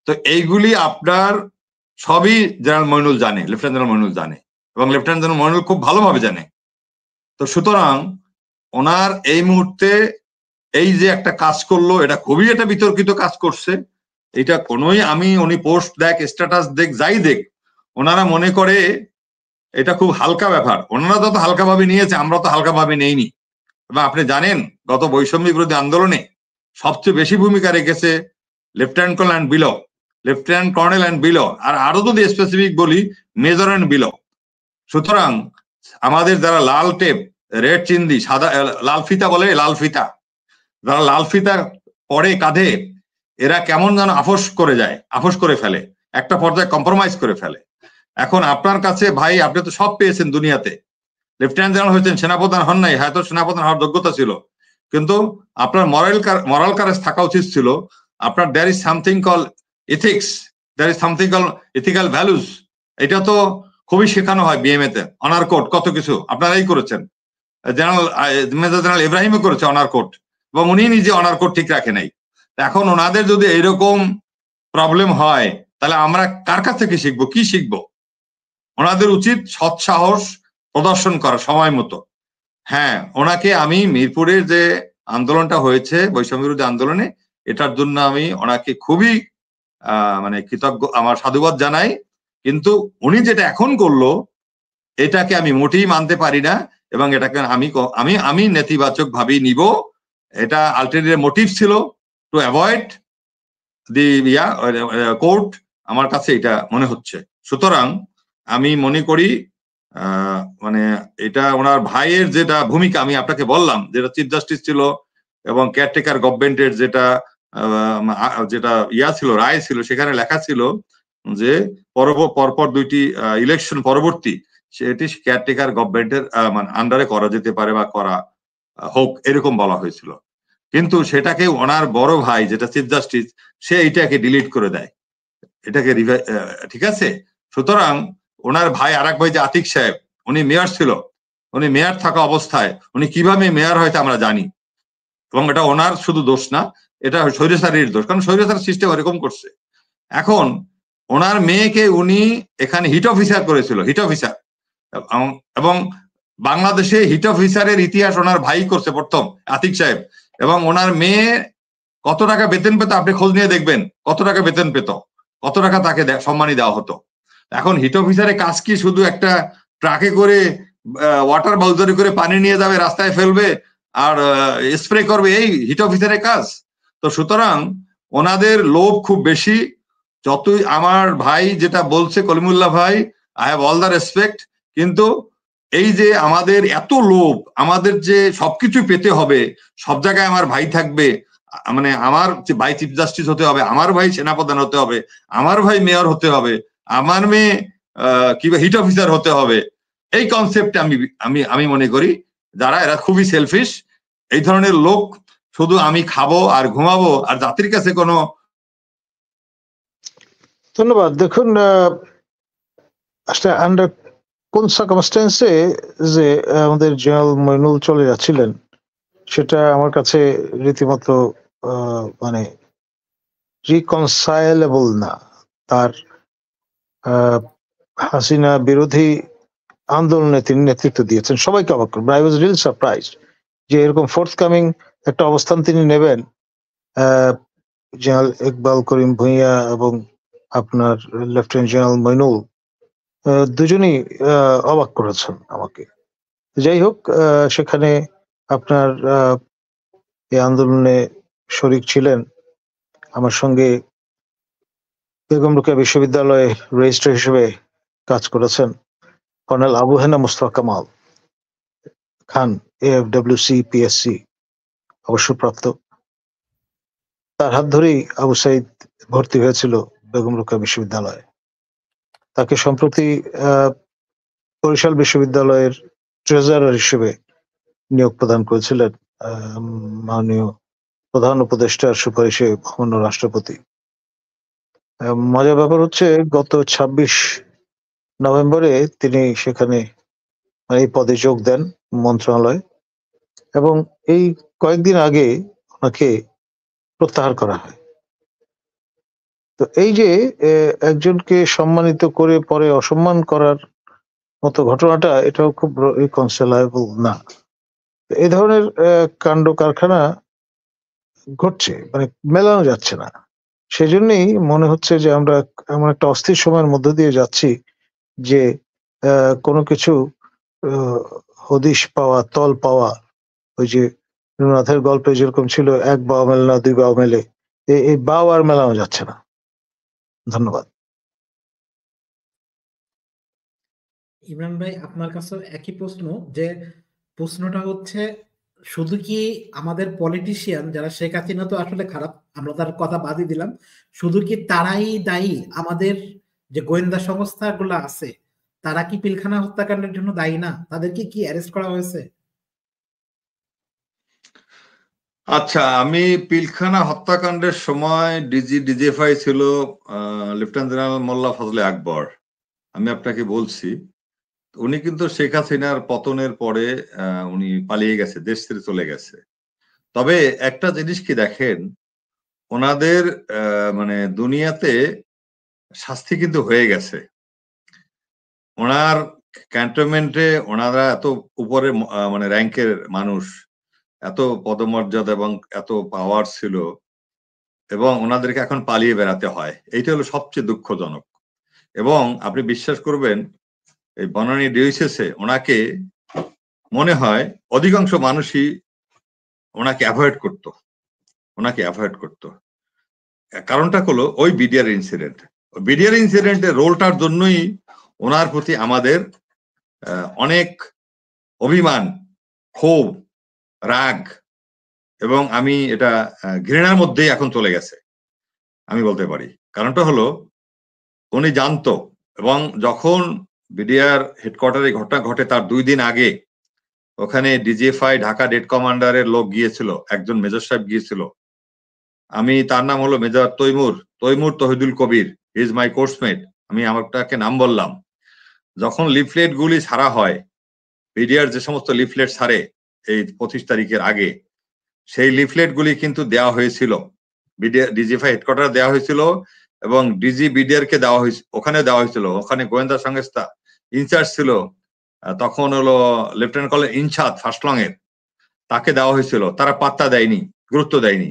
তো এইগুলি আপনার সবই জেনারেল মইনুল জানে, লেফটেন্যান্ট জেনারেল মইনুল জানে, এবং লেফটেন্যান্ট জেনারেল মইনুল খুব ভালোভাবে জানে। তো সুতরাং ওনার এই মুহূর্তে এই যে একটা কাজ করলো, এটা খুবই একটা বিতর্কিত কাজ করছে। এটা কোনোই উনি পোস্ট দেখ, স্ট্যাটাস দেখ, যাই দেখ, ওনারা মনে করে এটা খুব হালকা ব্যাপার। ওনারা যত হালকা ভাবে নিয়েছে, আমরা তো হালকা ভাবে নেইনি। এবং আপনি জানেন গত বৈষম্য বিরোধী আন্দোলনে সবচেয়ে বেশি ভূমিকা রেখেছে লেফটেন্যান্ট কর্নেল অ্যান্ড বিলো, আর আরো যদি স্পেসিফিক বলি মেজর অ্যান্ড বিলো। সুতরাং আমাদের যারা লাল টেপ, রেড চিন্দি, সাদা লাল ফিতা বলে, লাল ফিতা, যারা লাল ফিতা পরে কাঁধে, এরা কেমন যেন আপোষ করে ফেলে, একটা পর্যায়ে কম্প্রোমাইজ করে ফেলে। এখন আপনার কাছে ভাই, আপনি তো সব পেয়েছেন দুনিয়াতে, লেফটেন্যান্ট জেনারেল হয়েছেন, সেনাপ্রধান হন নাই, হয়তো সেনাপ্রধান হওয়ার যোগ্যতা ছিল, কিন্তু আপনার মরাল কারেজ থাকা উচিত ছিল। আপনার there is something call ethics, there is something call ethical values. এটা তো খুবই শেখানো হয় বিএমএ তে, অনার কোড, কত কিছু আপনারাই করেছেন। মেজর জেনারেল ইব্রাহিমও করেছে অনার কোড, এবং উনি নিজে অনার কোড ঠিক রাখে নাই। এখন ওনাদের যদি এইরকম প্রবলেম হয়, তাহলে আমরা কার কাছ থেকে শিখবো, কি শিখবো? ওনাদের উচিত সৎ সাহস প্রদর্শন করা সময় মতো। হ্যাঁ, ওনাকে আমি মিরপুরের যে আন্দোলনটা হয়েছে বৈষম্য বিরোধী আন্দোলনে, এটার জন্য আমি ওনাকে খুবই মানে কৃতজ্ঞ, আমার সাধুবাদ জানাই। কিন্তু উনি যেটা এখন করলো, এটাকে আমি মোটেই মানতে পারি না, এবং এটাকে আমি নেতিবাচক ভাবেই নিব। এটা আলটিমেট মোটিভ ছিল টু অ্যাভয়েড দি কোর্ট, আমার কাছে এটা মনে হচ্ছে। সুতরাং আমি মনে করি মানে এটা ওনার ভাইয়ের যেটা ভূমিকা আমি আপনাকে বললাম, যেটা চিফ জাস্টিস ছিল এবং কেয়ারটেকার গভর্নমেন্টের যেটা ছিল, রায় ছিল, সেখানে লেখা ছিল যে পরপর 2টি ইলেকশন পরবর্তী সেটি কেয়ারটেকার গভর্নমেন্টের মানে আন্ডারে করা যেতে পারে বা করা হোক, এরকম বলা হয়েছিল। কিন্তু সেটাকে ওনার বড় ভাই যেটা চিফ জাস্টিস, সে এটাকে ডিলিট করে দেয়, এটাকে ঠিক আছে। সুতরাং ওনার ভাই, আরেক ভাই যে আতিক সাহেব, উনি মেয়র ছিল, উনি মেয়র থাকা অবস্থায় উনি কিভাবে মেয়র হয়তো আমরা জানি, এবং এটা ওনার শুধু দোষ না, এটা স্বৈরাচারের দোষ, কারণ স্বৈরাচার সিস্টেম এরকম করছে। এখন ওনার মেয়েকে উনি এখানে হিট অফিসার করেছিল, হিট অফিসার, এবং বাংলাদেশে হিট অফিসারের ইতিহাস ওনার ভাই করছে প্রথম, আতিক সাহেব। এবং ওনার মেয়ে কত টাকা বেতন পেত আপনি খোঁজ নিয়ে দেখবেন, কত টাকা বেতন পেত, কত টাকা তাকে সম্মানী দেওয়া হতো। এখন হিট অফিসারের কাজ কি শুধু একটা ট্রাকে করে ওয়াটার বাউজারি করে পানি নিয়ে যাবে, রাস্তায় ফেলবে আর স্প্রে করবে, এই হিট অফিসারের কাজ? তো সুতরাং ওনাদের লোভ খুব বেশি। যতই আমার ভাই যেটা বলছে কলিমুল্লাহ ভাই, I have all the respect, কিন্তু এই যে আমাদের এত লোভ, আমাদের যে সবকিছু পেতে হবে, সব জায়গায় আমার ভাই থাকবে, মানে আমার ভাই চিফ জাস্টিস হতে হবে, আমার ভাই সেনাপ্রধান হতে হবে, আমার ভাই মেয়র হতে হবে, আমার মেয়ে কিংবা হিট অফিসার হতে হবে, এই কনসেপ্টে আমি মনে করি যারা এরা খুবই সেলফিশ। এই ধরনের লোক শুধু আমি খাবো আর ঘুমাবো, আর জাতির কাছে কোনো। ধন্যবাদ। দেখুন, আসলে আন্ডার কোন সার্কামস্টেন্সে যে আমাদের জেনারেল মইনুল চলে যাচ্ছিলেন, সেটা আমার কাছে রীতিমতো মানে রিকনসাইলেবল না। তার হাসিনা বিরোধী আন্দোলনে তিনি নেতৃত্ব দিয়েছেন, সবাইকে অবাক করবেন। আই ওয়াজ রিয়েলি সারপ্রাইজড যে এরকম ফোর্থকামিং একটা অবস্থান তিনি নেবেন। জেনারেল ইকবাল করিম ভূঁইয়া এবং আপনার লেফটেন্যান্ট জেনারেল মইনুল দুজনই অবাক করেছেন আমাকে। যাই হোক, সেখানে আপনার এই আন্দোলনে শরিক ছিলেন, আমার সঙ্গে বেগম রোকেয়া বিশ্ববিদ্যালয়ে রেজিস্ট্রার হিসেবে কাজ করেছেন কর্নেল আবু হেনা মুস্তফা কামাল খান, AFWC PSC অবসরপ্রাপ্ত। তার হাত ধরেই আবু সাইদ ভর্তি হয়েছিল বেগম রোকেয়া বিশ্ববিদ্যালয়ে। তাকে সম্প্রতি বরিশাল বিশ্ববিদ্যালয়ের ট্রেজারার হিসেবে নিয়োগ প্রদান করেছিলেন মাননীয় প্রধান উপদেষ্টার সুপারিশে মহামান্য রাষ্ট্রপতি। মজার ব্যাপার হচ্ছে, গত 26 নভেম্বরে তিনি সেখানে এই পদে যোগ দেন মন্ত্রণালয়, এবং এই কয়েকদিন আগে ওনাকে প্রত্যাহার করা হয়। তো এই যে একজনকে সম্মানিত করে পরে অসম্মান করার মতো ঘটনাটা, এটাও খুব রিকনসিলায়েবল না। এই ধরনের কাণ্ড কারখানা ঘটছে, মানে মেলানো যাচ্ছে না। সেজন্যই মনে হচ্ছে যে আমরা এমন একটা অস্থির সময়ের মধ্য দিয়ে যাচ্ছি যে কোনো কিছু হদিশ পাওয়া, তল পাওয়া, ওই যে রঘুনাথের গল্পে যেরকম ছিল, এক বাও মেলে না দুই বাও মেলে, এই বাও আর মেলানো যাচ্ছে না। ধন্যবাদ। ইমরান ভাই, আপনার কাছে একই প্রশ্ন, যে প্রশ্নটা হচ্ছে শুধু কি আমাদের পলিটিশিয়ান যারা, শেখ হাসিনা তো আসলে খারাপ, আমরা তার কথা বাদই দিলাম, শুধু কি তারাই দায়ী? আমাদের যে গোয়েন্দা সংস্থাগুলো আছে তারা কি পিলখানা হত্যাকাণ্ডের জন্য দায়ী না? তাদেরকে কি অ্যারেস্ট করা হয়েছে? আচ্ছা, আমি পিলখানা হত্যাকাণ্ডের সময় ডিজিএফআই ছিল লেফটেন্যান্ট জেনারেল মোল্লা ফজলে আকবর। আমি আপনাকে বলছি, উনি কিন্তু শেখ হাসিনার পতনের পরে উনি পালিয়ে গেছে, দেশ ছেড়ে চলে গেছে। তবে একটা জিনিস কি দেখেন, ওনাদের মানে দুনিয়াতে শাস্তি কিন্তু হয়ে গেছে। ওনার ক্যান্টনমেন্টে ওনারা এত উপরে মানে র্যাঙ্কের মানুষ, এত পদমর্যাদা এবং এত পাওয়ার ছিল, এবং ওনাদেরকে এখন পালিয়ে বেড়াতে হয়। এইটা হলো সবচেয়ে দুঃখজনক। এবং আপনি বিশ্বাস করবেন, এই বনানী ডিউসেসে ওনাকে মনে হয় অধিকাংশ মানুষই ওনাকে অ্যাভয়েড করতো। কারণটা হলো ওই বিডিআর ইনসিডেন্ট। বিডিআর ইনসিডেন্টের রোলটার জন্যই ওনার প্রতি আমাদের অনেক অভিমান, ক্ষোভ, রাগ, এবং আমি এটা ঘৃণার মধ্যেই এখন চলে গেছে আমি বলতে পারি। কারণটা হলো উনি জানতো, এবং যখন বিডিআর হেডকোয়ার্টারে ঘটনা ঘটে তার 2 দিন আগে ওখানে ডিজিএফআই ঢাকা ডেড কমান্ডারের লোক গিয়েছিল, একজন মেজর সাহেব গিয়েছিল। আমি, তার নাম হলো major Taimur Tohidul Kabir, is my coursemate. আমি আমারটাকে নাম বললাম। যখন লিফলেট গুলি ছাড়া হয়, বিডিআর যে সমস্ত লিফলেট ছাড়ে এই 25 তারিখের আগে, সেই লিফলেট গুলি কিন্তু দেওয়া হয়েছিল ডিজিএফআই হেডকোয়ার্টার দেওয়া হয়েছিল, এবং ডিজি বিডিআর কে দেওয়া হয়েছিল, ওখানে দেওয়া হয়েছিল। ওখানে গোয়েন্দা সংস্থা ইনচার্জ ছিল তখন হলো lieutenant colonel incharge first long এর, তাকে দেওয়া হয়েছিল। তারা পাত্তা দেয়নি, গুরুত্ব দেয়নি,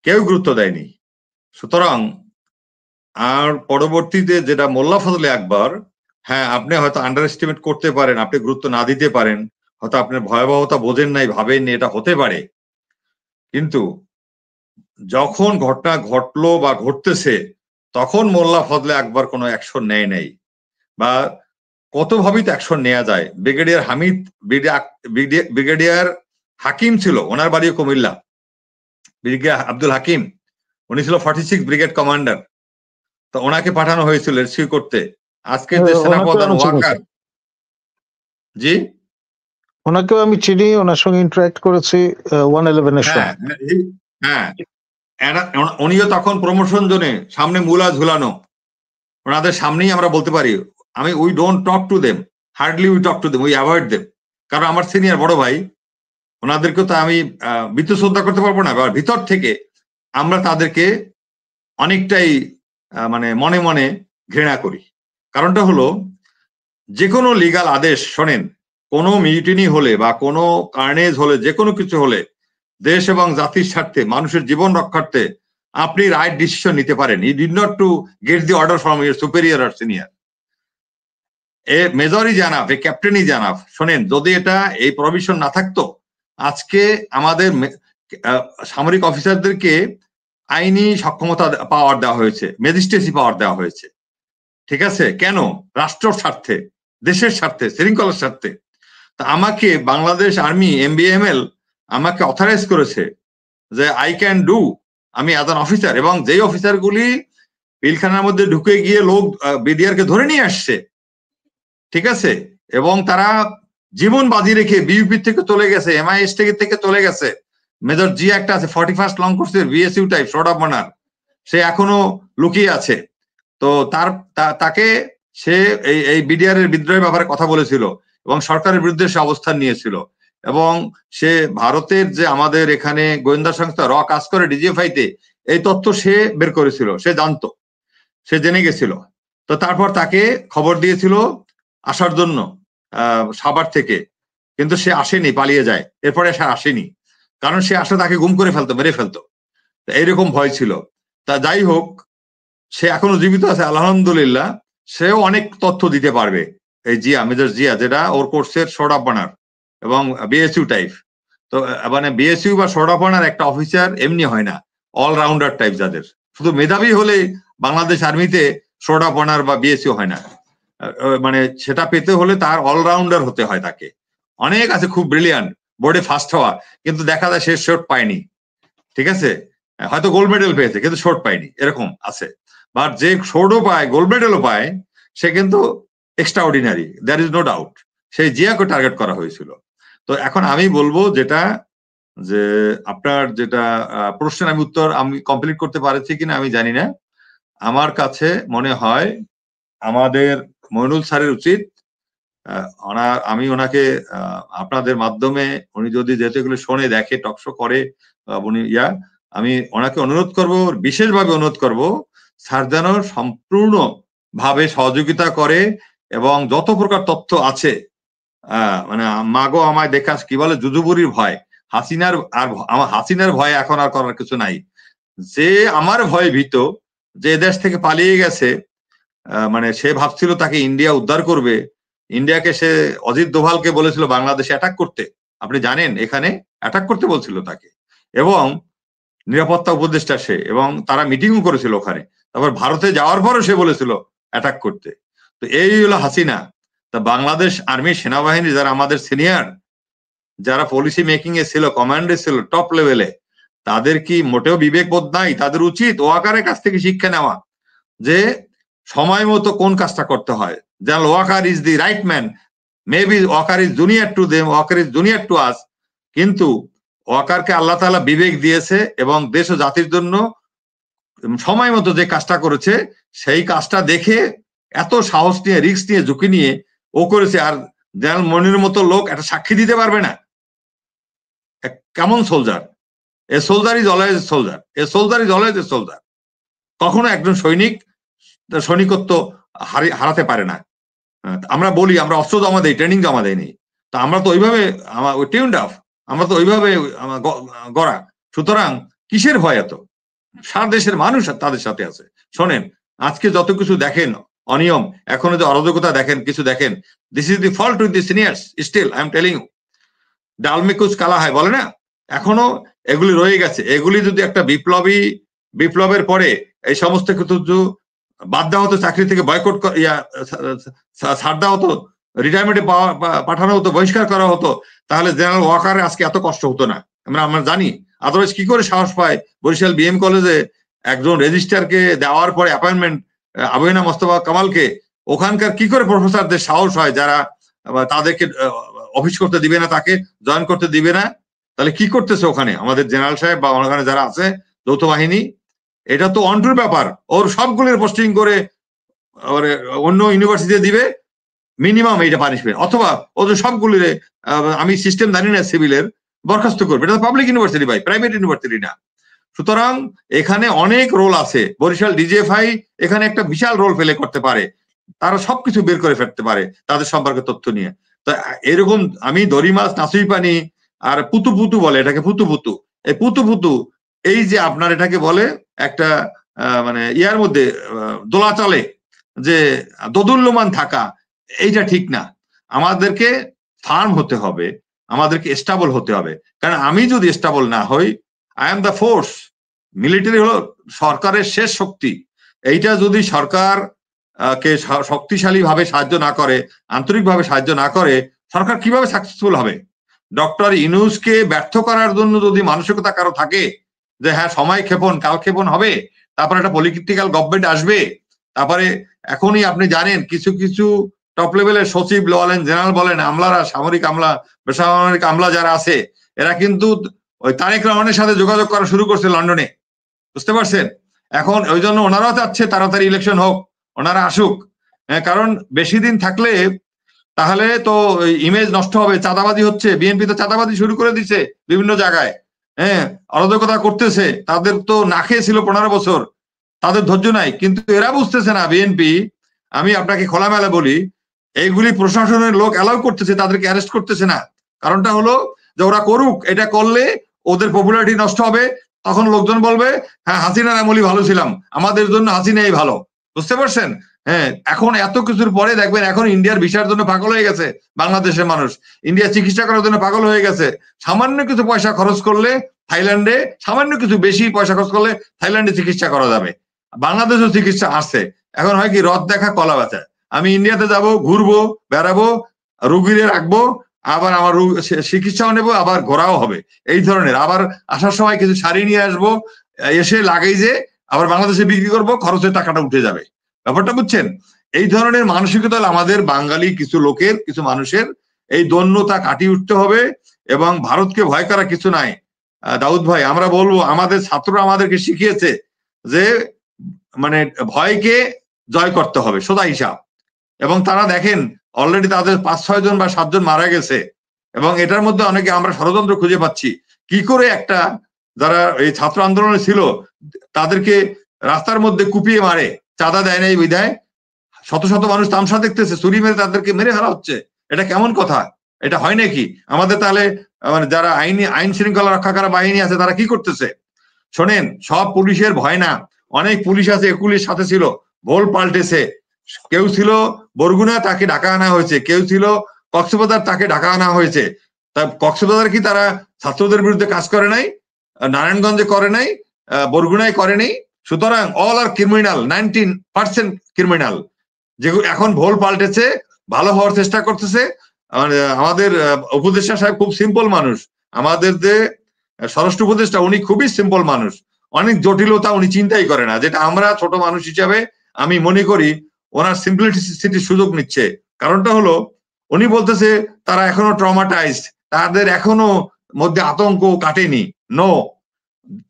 কেউ গুরুত্ব দেয়নি। সুতরাং আর পরবর্তীতে যেটা মোল্লা ফজলে আকবর, হ্যাঁ আপনি হয়তো আন্ডার এস্টিমেট করতে পারেন, আপনি গুরুত্ব না দিতে পারেন, হয়তো আপনার ভয়াবহতা বোঝেন নাই, ভাবেননি, এটা হতে পারে। কিন্তু যখন ঘটনা ঘটলো বা ঘটতেছে, তখন মোল্লা ফজলে আকবর কোনো অ্যাকশন নেয় নাই, বা কতভাবেই তো অ্যাকশন নেওয়া যায়। ব্রিগেডিয়ার হামিদ, ব্রিগেডিয়ার হাকিম ছিল, ওনার বাড়িও কুমিল্লা, ব্রিগেডিয়ার আব্দুল হাকিম, উনি ছিল 46 ব্রিগেড কমান্ডার। তো ওনাকে পাঠানো হয়েছিল রেস্কিউ করতে। আজকে যে সেনাপ্রধান ওয়াকার, জি ওনাকেও আমি চিনি, ওনার সঙ্গে ইন্টারঅ্যাক্ট করেছি 111 এর সময়। হ্যাঁ, উনিও তখন প্রমোশন জোনে, সামনে মুলা ঝুলানো, ওনাদের সামনেই আমরা বলতে পারি, we don't talk to them, hardly we talk to them, we avoid them. কারণ আমার সিনিয়র বড় ভাই, ওনাদেরকেও তো আমি বিত্ত শ্রদ্ধা করতে পারবো না, ভিতর থেকে আমরা তাদেরকে অনেকটাই মানে মনে মনে ঘৃণা করি। কারণটা হলো, যে কোনো লিগাল আদেশ শোনেন, কোনো মিউটিনি হলে বা কোনো কার্নেজ হলে, যে কোনো কিছু হলে দেশ এবং জাতির স্বার্থে, মানুষের জীবন রক্ষার্থে আপনি রাইট ডিসিশন নিতে পারেন। You did not to get the order from your superior আর সিনিয়র। এ মেজরই জানাফ, এ ক্যাপ্টেনই জানাফ। শোনেন, যদি এটা এই প্রভিশন না থাকতো, আজকে আমাদের সামরিক অফিসারদেরকে আইনি সক্ষমতা পাওয়ার দেওয়া হয়েছে, ম্যাজিস্ট্রেসি পাওয়ার দেওয়া হয়েছে। ঠিক আছে, কেন? রাষ্ট্রের স্বার্থে, দেশের স্বার্থে, শৃঙ্খলার স্বার্থে। তা আমাকে বাংলাদেশ আর্মি MBML আমাকে অথরাইজ করেছে যে আই ক্যান ডু, আমি অ্যাজ অ্যান অফিসার, এবং যেই অফিসার গুলি পিলখানার মধ্যে ঢুকে গিয়ে লোক BDR কে ধরে নিয়ে আসছে, ঠিক আছে, এবং তারা জীবন বাজি রেখে বিউপি থেকে চলে গেছে, MIS থেকে চলে গেছে। মেজর জিয়া একটা আছে 41st লং কোর্সের VSU type sort of murder, সে এখনো লুকিয়ে আছে। তো তাকে সে এই BDR এর বিদ্রোহের ব্যাপারে কথা বলেছিল এবং সরকারের বিরুদ্ধে সে অবস্থান নিয়েছিল, এবং সে ভারতের যে আমাদের এখানে গোয়েন্দা সংস্থা র কাজ করে DGFI তে, এই তথ্য সে বের করেছিল, সে জানতো, সে জেনে গেছিল। তো তারপর তাকে খবর দিয়েছিল আসার জন্য সাভার থেকে, কিন্তু সে আসেনি, পালিয়ে যায়। এরপরে সে আসেনি, কারণ সে আসলে তাকে গুম করে ফেলতো, মেরে ফেলতো। এইরকম ভয় ছিল। তা যাই হোক, সে এখনো জীবিত আছে আলহামদুলিল্লাহ। সেও অনেক তথ্য দিতে পারবে, এই জিয়া, মেজর জিয়া, যেটা ওর কোর্সের শর্ট অফ বানার এবং BSU টাইপ। তো মানে BSU বা শর্ট অফ বানার একটা অফিসার এমনি হয় না, অলরাউন্ডার টাইপ, যাদের শুধু মেধাবী হলে বাংলাদেশ আর্মিতে শর্ট অফ বানার বা BSU হয় না। মানে সেটা পেতে হলে তার অলরাউন্ডার হতে হয়। তাকে অনেক আছে খুব ব্রিলিয়ান্ট, বোর্ডে ফার্স্ট হওয়া, কিন্তু দেখা যায় সে শর্ট পায়নি। ঠিক আছে, হয়তো গোল্ড মেডেল পেয়েছে কিন্তু শর্ট পায়নি, এরকম আছে। বাট যে শর্টও পায়, গোল্ড মেডেলও পায়, সে কিন্তু extra ordinary, there is no doubt. সেই জিয়াকে টার্গেট করা হয়েছিল। তো এখন আমি বলবো যেটা, যে আপনার যেটা প্রশ্নের আমি উত্তর আমি কমপ্লিট করতে পারছি কিনা আমি জানি না। আমার কাছে মনে হয় আমাদের মইনুল স্যারের উচিত, আমি ওনাকে আপনাদের মাধ্যমে, উনি যদি যেহেতু এগুলো শোনে, দেখে, টকশো করে, উনি আমি ওনাকে অনুরোধ করব, বিশেষভাবে অনুরোধ করব, স্যার যেন সম্পূর্ণ ভাবে সহযোগিতা করে এবং যত প্রকার তথ্য আছে, মানে মাগো আমায় দেখা কি বলে জুজুবুরির ভয়, হাসিনার, আর আমার হাসিনার ভয় এখন আর করার কিছু নাই। যে আমার ভয়ে ভীত, যে দেশ থেকে পালিয়ে গেছে, মানে সে ভাবছিল তাকে ইন্ডিয়া উদ্ধার করবে। ইন্ডিয়াকে সে অজিত দোভালকে বলেছিল বাংলাদেশে অ্যাটাক করতে, আপনি জানেন, এখানে অ্যাটাক করতে বলছিল তাকে, এবং নিরাপত্তা উপদেষ্টা সে, এবং তারা মিটিংও করেছিল ওখানে। তারপর ভারতে যাওয়ার পরও সে বলেছিল অ্যাটাক করতে। তো এই হলো হাসিনা। তা বাংলাদেশ আর্মি, সেনাবাহিনী, যারা আমাদের সিনিয়র, যারা পলিসি মেকিং এ ছিল, কমান্ডে ছিল, টপ লেভেলে, তাদের কি মোটেও বিবেকবোধ নাই? তাদের উচিত ওয়াকারের কাছ থেকে শিক্ষা নেওয়া, যে সময় মতো কোন কাজটা করতে হয়। যেন Waker is the right man, maybe Waker is junior to them, Waker is junior to us, কিন্তু ওয়াকারকে আল্লাহ তাআলা বিবেক দিয়েছে এবং দেশ ও জাতির জন্য সময় মতো যে কাজটা করেছে, সেই কাজটা দেখে এত সাহস নিয়ে, রিস্ক নিয়ে, ঝুঁকি নিয়ে ও করেছে। আর জেনারেল মনির মতো লোক একটা সাক্ষী দিতে পারবে না? কেমন soldier? A soldier is always soldier, a soldier is always a soldier. কখনো একজন সৈনিক সৈনিকত্ব হারাতে পারে না। আমরা বলি আমরা অস্ত্র জমা দেই, ট্রেনিং জমা দেয়নি, তো আমরা তো ওইভাবে টিউনড আপ, আমরা তো ওইভাবে গড়া। সুতরাং কিসের ভয় এত? সারা দেশের মানুষ তাদের সাথে আছে। শোনেন, আজকে যত কিছু দেখেন অনিয়ম, এখনো যে অরাজকতা দেখেন, কিছু দেখেন, this is the fault with the seniors still, I am telling you. ডালমে কুচ কালা হয় বলে না, এখনো এগুলি রয়ে গেছে। এগুলি যদি একটা বিপ্লবের পরে এই সমস্ত কিছু বাদ দেওয়া হতো, চাকরি থেকে বয়কট ছাড় দেওয়া হতো, রিটায়ারমেন্টে পাঠানো হতো, বহিষ্কার করা হতো, তাহলে জেনারেল ওয়াকারের আজকে এত কষ্ট হতো না। আমরা জানি। আদারওয়াইজ কি করে সাহস পায় বরিশাল BM কলেজে একজন রেজিস্ট্রারকে দেওয়ার পরে অ্যাপয়েন্টমেন্ট, আবুইনা মোস্তফা কামালকে, ওখানকার কি করে প্রফেসরদের সাহস হয় যারা তাদেরকে অফিস করতে দিবে না, তাকে জয়েন করতে দিবে না? তাহলে কি করতেছে ওখানে আমাদের জেনারেল সাহেব বা ওখানে যারা আছে যৌথ বাহিনী? এটা তো অন্টুর ব্যাপার। ওর সবগুলোর পোস্টিং করে অন্য ইউনিভার্সিটিতে দিবে, মিনিমাম এইটা পানিশমেন্ট, অথবা ওদের সবগুলির, আমি সিস্টেম জানি না সিভিলের, বরখাস্ত করবে। এটা পাবলিক ইউনিভার্সিটি ভাই, প্রাইভেট ইউনিভার্সিটি না। সুতরাং এখানে অনেক রোল আছে, বরিশাল ডিজিএফআই এখানে একটা বিশাল রোল প্লে করতে পারে, তারা সবকিছু বের করে ফেলতে পারে তাদের সম্পর্কে তথ্য নিয়ে। তো এরকম আমি দড়ি মাছ, নাসুই পানি আর পুতু পুতু বলে এটাকে, পুতু পুতু, এই পুতু পুতু এই যে আপনার এটাকে বলে একটা মানে ইয়ার মধ্যে দোলাচলে যে দোদুল্যমান থাকা, এইটা ঠিক না। আমাদেরকে ফার্ম হতে হবে, আমাদেরকে স্টেবল হতে হবে। কারণ আমি যদি স্টেবল না হই, I am the force, military হলো সরকারের শেষ শক্তি। এইটা যদি সরকার কে শক্তিশালী ভাবে সাহায্য না করে, আন্তরিকভাবে সাহায্য না করে, সরকার কিভাবে সাকসেসফুল হবে? ডক্টর ইউনূসকে ব্যর্থ করার জন্য যদি মানসিকতা কারো থাকে যে হ্যাঁ সময় ক্ষেপণ, কাল ক্ষেপণ হবে, তারপরে একটা পলিটিক্যাল গভর্নমেন্ট আসবে, তারপরে এখনই আপনি জানেন কিছু কিছু টপ লেভেলের সচিব বলেন, জেনারেল বলেন, আমলারা, সামরিক আমলা, বেসামরিক আমলা যারা আছে, এরা কিন্তু ওই তারেক রহমানের সাথে যোগাযোগ করা শুরু করছে লন্ডনে, বুঝতে পারছেন? এখন ওই জন্য ওনারাও চাচ্ছে তাড়াতাড়ি ইলেকশন হোক, ওনারা আসুক। কারণ বেশি দিন থাকলে তাহলে তো ইমেজ নষ্ট হবে, চাঁদাবাজি হচ্ছে, বিএনপি তো চাঁদাবাজি শুরু করে দিচ্ছে বিভিন্ন জায়গায়, অরাজকতা করতেছে, তাদের তো না খেয়েছিল 15 বছর, তাদের ধৈর্য নাই। কিন্তু এরা বুঝতেছে না, বিএনপি, আমি আপনাকে খোলামেলা বলি, এইগুলি প্রশাসনের লোক অ্যালাউ করতেছে, তাদেরকে অ্যারেস্ট করতেছে না। কারণটা হলো যে ওরা করুক, এটা করলে ওদের পপুলারিটি নষ্ট হবে, তখন লোকজন বলবে হ্যাঁ হাসিনার আমলি ভালো ছিলাম, আমাদের জন্য হাসিনাই ভালো, বুঝতে পারছেন? এখন এত কিছুর পরে দেখবেন এখন ইন্ডিয়ার ভিসার জন্য পাগল হয়ে গেছে বাংলাদেশের মানুষ, ইন্ডিয়া চিকিৎসা করার জন্য পাগল হয়ে গেছে। সামান্য কিছু পয়সা খরচ করলে থাইল্যান্ডে, সামান্য কিছু বেশি পয়সা খরচ করলে থাইল্যান্ডে চিকিৎসা করা যাবে, বাংলাদেশেও চিকিৎসা আসছে। এখন হয় কি, রথ দেখা কলা বেচা, আমি ইন্ডিয়াতে যাব, ঘুরবো, বেড়াবো, রুগীরে রাখবো, আবার আমার চিকিৎসাও নেবো, আবার ঘোরাও হবে, এই ধরনের। আবার আসার সময় কিছু শাড়ি নিয়ে আসবো, এসে লাগাই যে আবার বাংলাদেশে বিক্রি করবো, খরচের টাকাটা উঠে যাবে। ব্যাপারটা বুঝছেন? এই ধরনের মানসিকতা আমাদের বাঙালি কিছু লোকের, কিছু মানুষের, এই দৈন্যতা কাটিয়ে উঠতে হবে। এবং ভারতকে ভয় করা কিছু নাই দাউদ ভাই, আমরা বলবো আমাদের ছাত্ররা আমাদেরকে শিখিয়েছে যে মানে ভয়কে জয় করতে হবে, সোজা হিসাব। এবং তারা দেখেন অলরেডি তাদের 5-6 জন বা 7 জন মারা গেছে, এবং এটার মধ্যে অনেকে আমরা ষড়যন্ত্র খুঁজে পাচ্ছি। কি করে একটা যারা এই ছাত্র আন্দোলনে ছিল তাদেরকে রাস্তার মধ্যে কুপিয়ে মারে, চাঁদা দেয় নাই বিধায়, শত শত মানুষ তামসা দেখতেছে, ছুরি মেরে তাদেরকে মেরে ফেলা হচ্ছে। এটা কেমন কথা? এটা হয় নাকি? আমাদের তাহলে মানে যারা আইন শৃঙ্খলা রক্ষাকারী বাহিনী আছে তারা কি করতেছে? শোনেন, সব পুলিশের ভয় না, অনেক পুলিশ আছে এগুলির সাথে ছিল, ভোল পাল্টেছে। কেউ ছিল বরগুনা, তাকে ঢাকা আনা হয়েছে, কেউ ছিল কক্সবাজার, তাকে ঢাকা আনা হয়েছে। তা কক্সবাজার কি তারা ছাত্রদের বিরুদ্ধে কাজ করে নাই? নারায়ণগঞ্জে করে নাই? বরগুনায় করে নাই? সুতরাং অল আর ক্রিমিনাল, 19% ক্রিমিনাল। যেগুলো এখন ভোল পাল্টেছে, ভালো হওয়ার চেষ্টা করতেছে। আমাদের উপদেষ্টা সাহেব খুব সিম্পল মানুষ, আমাদের যে স্বরাষ্ট্র উপদেষ্টা উনি খুবই সিম্পল মানুষ, অনেক জটিলতা উনি চিন্তাই করে না, যেটা আমরা ছোট মানুষ হিসাবে আমি মনে করি ওনার সিম্পলিসিটির সুযোগ নিচ্ছে। কারণটা হলো উনি বলতেছে তারা এখনো ট্রমাটাইজড, তাদের এখনো মধ্যে আতঙ্ক কাটেনি। নো,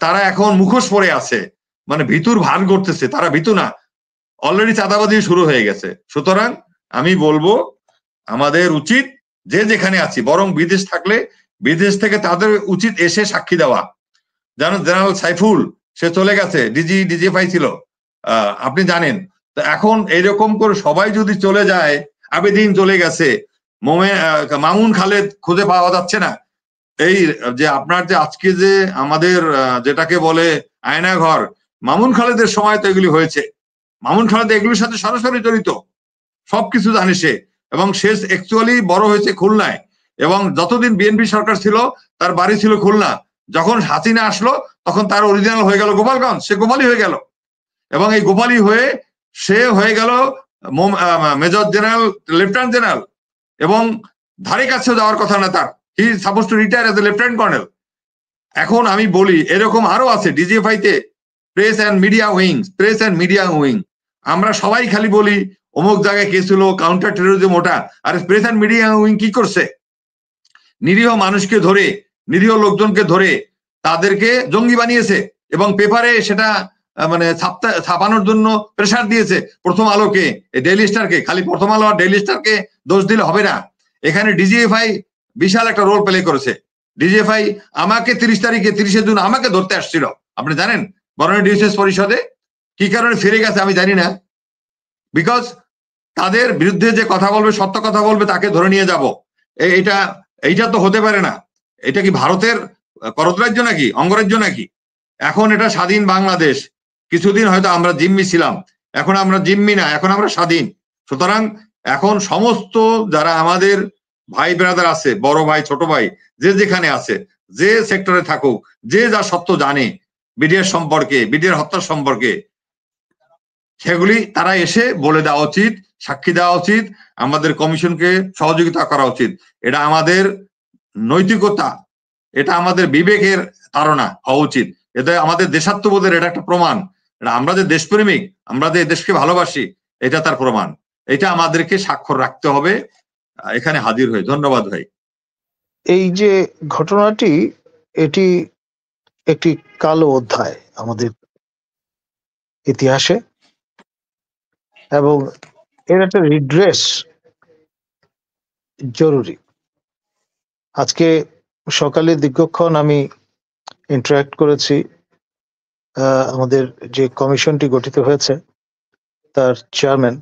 তারা এখন মুখোশ পরে আছে, মানে ভিতুর ভান করতেছে, তারা ভিতু না, অলরেডি চাঁদাবাজি শুরু হয়ে গেছে। সুতরাং আমি বলবো আমাদের উচিত যে যেখানে আছি, বরং বিদেশ থাকলে বিদেশ থেকে তাদের উচিত এসে সাক্ষী দেওয়া। জেনারেল সাইফুল সে চলে গেছে, ডিজিএফআই ছিল, আপনি জানেন। তো এখন এইরকম করে সবাই যদি চলে যায়, আবেদিন চলে গেছে, মামুন খালেদ খুঁজে পাওয়া যাচ্ছে না। এই যে আপনার যে আজকে যে আমাদের যেটাকে বলে আয়নাঘর, মামুন খালেদের সময় তো এগুলি হয়েছে। মামুন খালেদ এগুলির সাথে সরাসরি জড়িত, সবকিছু জানে সে, এবং সে অ্যাকচুয়ালি বড় হয়েছে খুলনায়, এবং যতদিন বিএনপি সরকার ছিল তার বাড়ি ছিল খুলনা। যখন হাসিনা আসলো তখন তার অরিজিনাল হয়ে গেল গোপালগঞ্জ, সে গোপালী হয়ে গেল, এবং এই গোপালী হয়ে সে হয়ে গেল মেজর জেনারেল, লেফটেন্যান্ট জেনারেল, এবং ধারে কাছেও যাওয়ার কথা না তার, he is suppose two retire as a lieutenant colonel. এখন আমি বলি এরকম আরো আছে ডিজিএফআই তে, প্রেস অ্যান্ড মিডিয়া উইং, আমরা সবাই খালি বলি অমুক জায়গায় কে ছিল, কাউন্টার টেরোরিজম ওটা, আর প্রেস অ্যান্ড মিডিয়া উইং কি করছে? নিরীহ মানুষকে ধরে, নিরীহ লোকজনকে ধরে তাদেরকে জঙ্গি বানিয়েছে, এবং পেপারে সেটা মানে ছাপানোর জন্য প্রেসার দিয়েছে। প্রথম আলোকে, ডেইলি স্টারকে, খালি প্রথম আলো আর ডেইলি স্টারকে দোষ দিলে হবে না, এখানে ডিজিএফআই বিশাল একটা রোল প্লে করেছে। ডিজিএফআই আমাকে 30 তারিখে 30শে জুন আমাকে ধরতে আসছিল, আপনি জানেন বরগুনা ডিওসিএস পরিষদে কি কারণে ফিরে গেছে আমি জানি না, বিকজ তাদের বিরুদ্ধে যে কথা বলবে, সত্য কথা বলবে, তাকে ধরে নিয়ে যাব। এইটা তো হতে পারে না। এটা কি ভারতের করতরাজ্য নাকি, অঙ্গরাজ্য নাকি? এখন এটা স্বাধীন বাংলাদেশ। কিছুদিন হয়তো আমরা জিম্মি ছিলাম, এখন আমরা জিম্মি না, এখন আমরা স্বাধীন। সুতরাং এখন সমস্ত যারা আমাদের ভাই ব্রাদার আছে, বড় ভাই ছোট ভাই যে যেখানে আছে, যে সেক্টরে থাকুক, যে যা সত্য জানে বিডিআর সম্পর্কে, বিডিআর হত্যার সম্পর্কে, সেগুলি তারা এসে বলে দেওয়া উচিত, সাক্ষী দেওয়া উচিত, আমাদের কমিশনকে সহযোগিতা করা উচিত। এটা আমাদের নৈতিকতা, এটা আমাদের বিবেকের ধারণা হওয়া উচিত। এটা আমাদের দেশাত্মবোধের এটা একটা প্রমাণ। এটা আমরা যে দেশপ্রেমিক, আমরা যে দেশকে ভালোবাসি, এটা তার প্রমাণ। এটা আমাদেরকে স্বাক্ষর রাখতে হবে এখানে হাজির হয়ে। ধন্যবাদ ভাই। এই যে ঘটনাটি, এটি একটি কালো অধ্যায় আমাদের ইতিহাসে, এবং এর একটা রিড্রেস জরুরি। আজকে সকালে দীর্ঘক্ষণ আমি ইন্টারাক্ট করেছি আমাদের যে কমিশনটি গঠিত হয়েছে তার চেয়ারম্যান,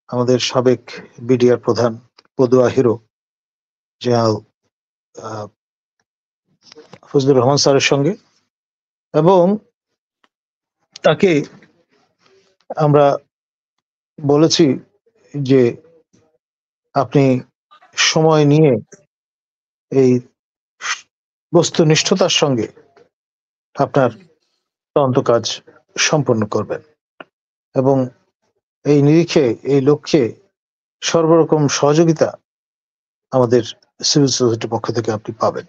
আমাদের সাবেক বিডিআর প্রধান পদুয়া হিরো জেনারেল ফজলুর রহমান স্যারের সঙ্গে, এবং তাকে আমরা বলেছি যে আপনি সময় নিয়ে এই বস্তুনিষ্ঠতার সঙ্গে আপনার তদন্ত কাজ সম্পন্ন করবেন, এবং এই নিরিখে, এই লক্ষ্যে সর্বরকম সহযোগিতা আমাদের সিভিল সোসাইটির পক্ষ থেকে আপনি পাবেন।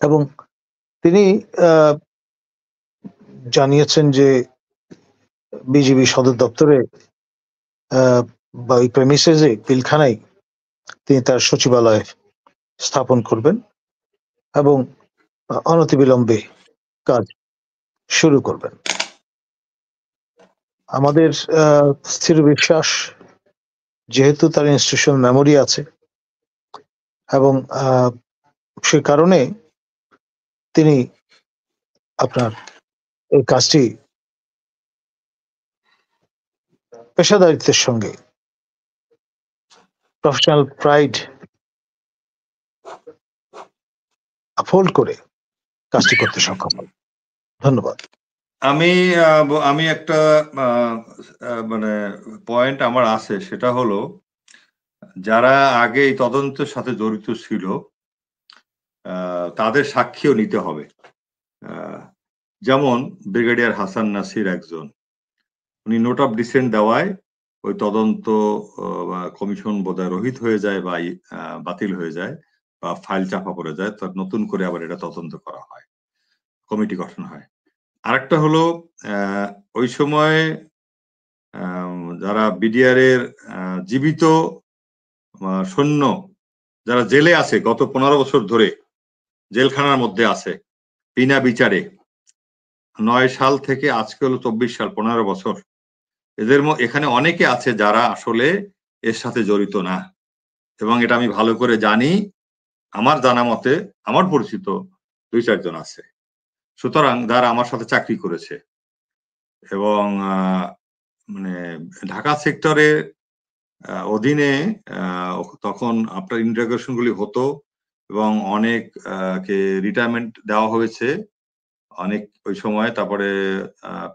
এবং তিনি জানিয়েছেন যে বিজিবি সদর দপ্তরে বা ওই প্রেমিসেসে, পিলখানায় তিনি তার সচিবালয় স্থাপন করবেন এবং অনতিবিলম্বে কাজ শুরু করবেন। আমাদের স্থির বিশ্বাস, যেহেতু তার ইনস্টিটিউশনাল মেমোরি আছে, এবং সে কারণে তিনি আপনার এই কাজটি পেশাদারিত্বের সঙ্গে, প্রফেশনাল প্রাইড আপহোল্ড করে কাজটি করতে সক্ষম হবে। ধন্যবাদ। আমি একটা মানে পয়েন্ট আমার আছে, সেটা হলো যারা আগে এই তদন্তের সাথে জড়িত ছিল তাদের সাক্ষীও নিতে হবে। যেমন ব্রিগেডিয়ার হাসান নাসির একজন, উনি নোট অফ ডিসেন্ট দেওয়ায় ওই তদন্ত কমিশন বোধহয় রহিত হয়ে যায় বা বাতিল হয়ে যায় বা ফাইল চাপা পড়ে যায়, তার নতুন করে আবার এটা তদন্ত করা হয়, কমিটি গঠন হয়। আরেকটা হলো ওই সময় যারা বিডিআর এর জীবিত সৈন্য যারা জেলে আছে, গত 15 বছর ধরে জেলখানার মধ্যে আছে বিনা বিচারে, 9 সাল থেকে আজকে হলো 24 সাল, 15 বছর। এদের এখানে অনেকে আছে যারা আসলে এর সাথে জড়িত না, এবং এটা আমি ভালো করে জানি। আমার জানা মতে আমার পরিচিত 2-4 জন আছে। সুতরাং যারা আমার সাথে চাকরি করেছে, এবং মানে ঢাকা সেক্টরে অধীনে তখন আপনার ইন্টারোগেশন গুলি হতো, এবং অনেক কে রিটায়ারমেন্ট দেওয়া হয়েছে অনেক ওই সময়। তারপরে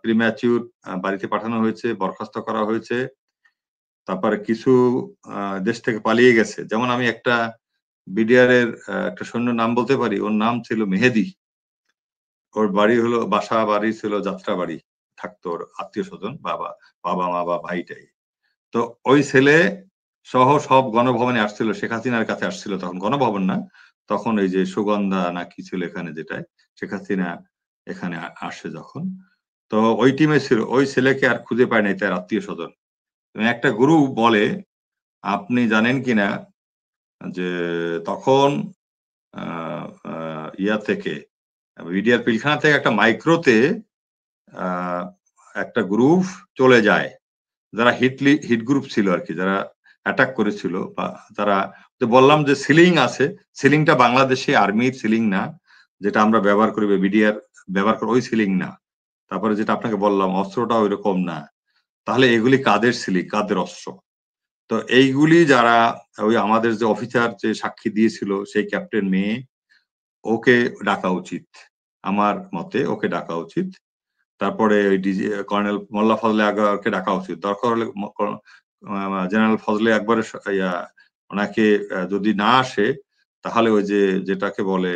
প্রিম্যাচিউর বাড়িতে পাঠানো হয়েছে, বরখাস্ত করা হয়েছে। তারপরে কিছু দেশ থেকে পালিয়ে গেছে। যেমন আমি একটা বিডিআর এর একটা সৈন্যের নাম বলতে পারি, ওর নাম ছিল মেহেদি। ওর বাড়ি হলো, বাসা বাড়ি ছিল যাত্রাবাড়ি, থাকতো ওর আত্মীয় স্বজন, বাবা মা বা ভাইটাই। তো ওই ছেলে সহ সব গণভবনে আসছিল, শেখ হাসিনার কাছে আসছিল। তখন গণভবন না, তখন এই যে সুগন্ধা না কি ছিল এখানে, যেটায় শেখ হাসিনা এখানে আসে যখন, তো ওই টিমে ছিল। ওই ছেলেকে আর খুঁজে পায় নাই তার আত্মীয় স্বজন। একটা গুরু বলে, আপনি জানেন কিনা যে তখন ইয়া থেকে, বিডিআর পিলখানা থেকে একটা মাইক্রোতে একটা গ্রুপ চলে যায়, যারা হিট গ্রুপ ছিল আর কি, যারা অ্যাটাক করেছিল। বা তারা বললাম যে সিলিং আছে, সিলিংটা বাংলাদেশে আর্মির সিলিং না, যেটা আমরা ব্যবহার করি বিডিআর ব্যবহার করি ওই সিলিং না, তারপরে যেটা আপনাকে বললাম অস্ত্রটা ওই রকম না, তাহলে এগুলি কাদের সিলিং, কাদের অস্ত্র? তো এইগুলি যারা ওই আমাদের যে অফিসার যে সাক্ষী দিয়েছিল সেই ক্যাপ্টেন মেয়ে, ওকে ডাকা উচিত, আমার মতে ওকে ডাকা উচিত। তারপরে ওই কর্নেল মোল্লা ফজলে আকবরকে ডাকা উচিত, দরকার হলে জেনারেল ফজলে আকবরের ওনাকে যদি না আসে তাহলে ওই যে যেটাকে বলে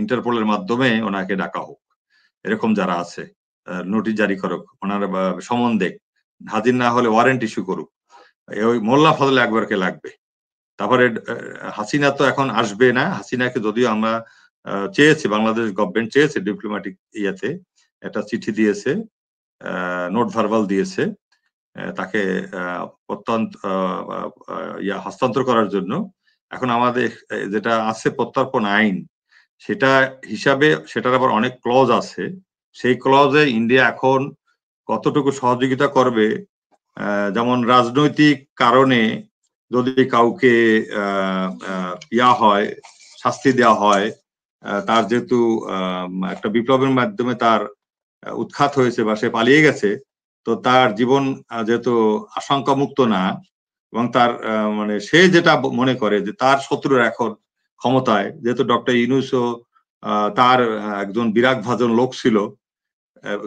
ইন্টারপোলের মাধ্যমে ওনাকে ডাকা হোক, এরকম যারা আছে নোটিশ জারি করুক, ওনার সমন দেখ, হাজির না হলে ওয়ারেন্ট ইস্যু করুক, ওই মোল্লা ফজলে আকবরকে লাগবে। তারপরে হাসিনা তো এখন আসবে না, হাসিনাকে যদিও আমরা চেয়েছি, বাংলাদেশ গভর্নমেন্ট চেয়েছে ডিপ্লোম্যাটিক ইয়েতে একটা চিঠি দিয়েছে, নোট ভার্বাল দিয়েছে তাকে প্রত্যন্ত হস্তান্তর করার জন্য। এখন আমাদের যেটা আছে প্রত্যর্পণ আইন, সেটা হিসাবে সেটার আবার অনেক ক্লজ আছে, সেই ক্লজে ইন্ডিয়া এখন কতটুকু সহযোগিতা করবে, যেমন রাজনৈতিক কারণে যদি কাউকে ইয়া হয়, শাস্তি দেওয়া হয়, তার যেহেতু একটা বিপ্লবের মাধ্যমে তার উৎখাত হয়েছে বা সে পালিয়ে গেছে, তো তার জীবন যেহেতু আশঙ্কা মুক্ত না, এবং তার মানে সে যেটা মনে করে যে তার শত্রুর এখন ক্ষমতায়, যেহেতু ডক্টর ইউনূসও তার একজন বিরাগভাজন লোক ছিল,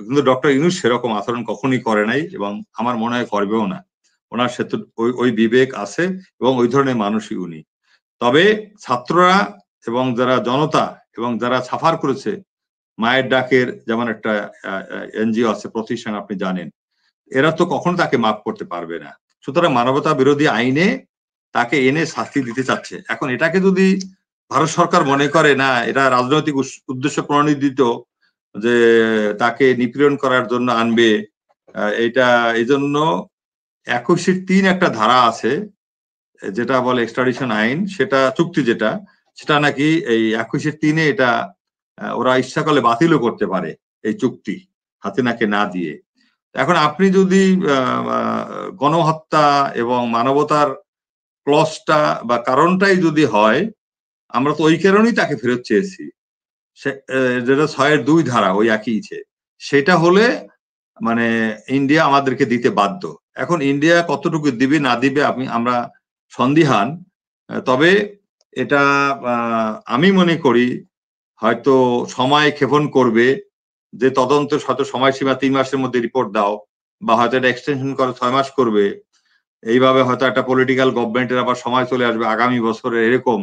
কিন্তু ডক্টর ইউনূস সেরকম আচরণ কখনই করে নাই এবং আমার মনে হয় করবেও না, ওনার সেতু ওই বিবেক আছে এবং ওই ধরনের মানুষই উনি। তবে ছাত্ররা এবং যারা জনতা এবং যারা সাফার করেছে, মায়ের ডাকের যেমন একটা এনজিও আছে, প্রতিষ্ঠান আপনি জানেন, এরা তো কখনো তাকে মাফ করতে পারবে না। সুতরাং মানবতা বিরোধী আইনে তাকে এনে শাস্তি দিতে চাচ্ছে। এখন এটাকে যদি ভারত সরকার মনে করে না এটা রাজনৈতিক উদ্দেশ্য প্রণোদিত, যে তাকে নিপীড়ন করার জন্য আনবে, এটা এই জন্য 21(3) একটা ধারা আছে যেটা বলে এক্সট্রাডিশন আইন, সেটা চুক্তি যেটা, সেটা নাকি এই 21(3) এটা ওরা ইচ্ছা করলে বাতিলও করতে পারে এই চুক্তি হাসিনাকে না দিয়ে। এখন আপনি যদি গণহত্যা এবং মানবতার ক্লজটা বা কারণটাই যদি হয়, আমরা তো ওই কারণেই তাকে ফেরত চেয়েছি, যেটা 6(2) ধারা ওই একই ইচ্ছে, সেটা হলে মানে ইন্ডিয়া আমাদেরকে দিতে বাধ্য। এখন ইন্ডিয়া কতটুকু দিবে না দিবে আমরা সন্দিহান, তবে এটা আমি মনে করি হয়তো সময় ক্ষেপণ করবে, যে তদন্তের হয়তো সময়সীমা 3 মাসের মধ্যে রিপোর্ট দাও, বা হয়তো এটা এক্সটেনশন করে 6 মাস করবে, এইভাবে হয়তো একটা পলিটিক্যাল গভর্নমেন্টের আবার সময় চলে আসবে আগামী বছরে, এরকম।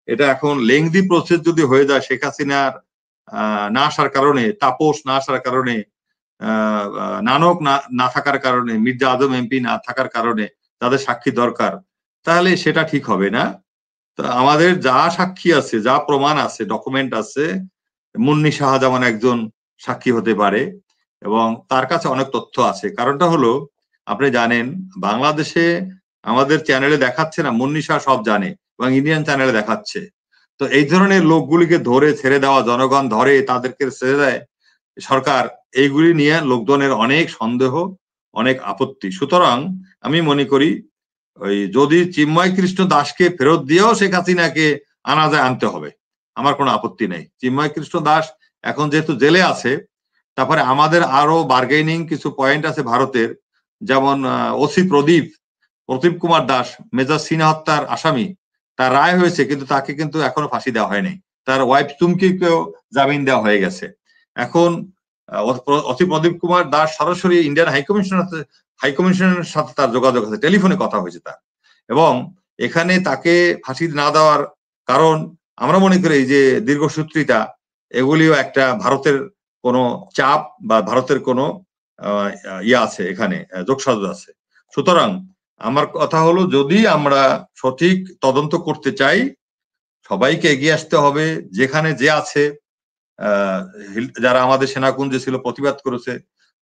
এটা এখন লেংদি প্রসেস যদি হয়ে যায়, শেখ হাসিনার না আসার কারণে, তাপস না আসার কারণে, নানক না থাকার কারণে, মির্জা আজম এমপি না থাকার কারণে তাদের সাক্ষী দরকার, তাহলে সেটা ঠিক হবে না। তো আমাদের যা সাক্ষী আছে, যা প্রমাণ আছে, ডকুমেন্ট আছে, মুন্নি শাহ যেমন একজন সাক্ষী হতে পারে এবং তার কাছে অনেক তথ্য আছে। কারণটা হলো আপনি জানেন বাংলাদেশে আমাদের চ্যানেলে দেখাচ্ছে না, মুন্নি শাহ সব জানে এবং ইন্ডিয়ান চ্যানেলে দেখাচ্ছে। তো এই ধরনের লোকগুলিকে ধরে ছেড়ে দেওয়া, জনগণ ধরে তাদেরকে ছেড়ে দেয় সরকার, এইগুলি নিয়ে লোকজনের অনেক সন্দেহ, অনেক আপত্তি। সুতরাং আমি মনে করি ওই যদি চিন্ময় কৃষ্ণ দাসকে ফেরত দিয়েও শেখ হাসিনাকে আনা যায়, আনতে হবে, আমার কোনো আপত্তি নেই। চিন্ময় কৃষ্ণ দাস এখন যেহেতু জেলে আছে, তারপরে আমাদের আরো বার্গেনিং কিছু পয়েন্ট আছে ভারতের, যেমন ওসি প্রদীপ কুমার দাস মেজর সিনহা হত্যার আসামি, তার রায় হয়েছে কিন্তু তাকে কিন্তু এখনো ফাঁসি দেওয়া হয়নি, তার ওয়াইফ চুমকিকেও জামিন দেওয়া হয়ে গেছে। এখন ওসি প্রদীপ কুমার দাস সরাসরি ইন্ডিয়ান হাইকমিশনের সাথে তার যোগাযোগ আছে, টেলিফোনে কথা হয়েছে তার, এবং এখানে তাকে ফাঁসি না দেওয়ার কারণ আমরা মনে করি যে দীর্ঘসূত্রিতা, এগুলিও একটা ভারতের কোনো চাপ বা ভারতের কোনো ইয়ে আছে, এখানে যোগসাজশ আছে। সুতরাং আমার কথা হলো, যদি আমরা সঠিক তদন্ত করতে চাই, সবাইকে এগিয়ে আসতে হবে, যেখানে যে আছে, যারা আমাদের সেনাকুঞ্জে ছিল প্রতিবাদ করেছে,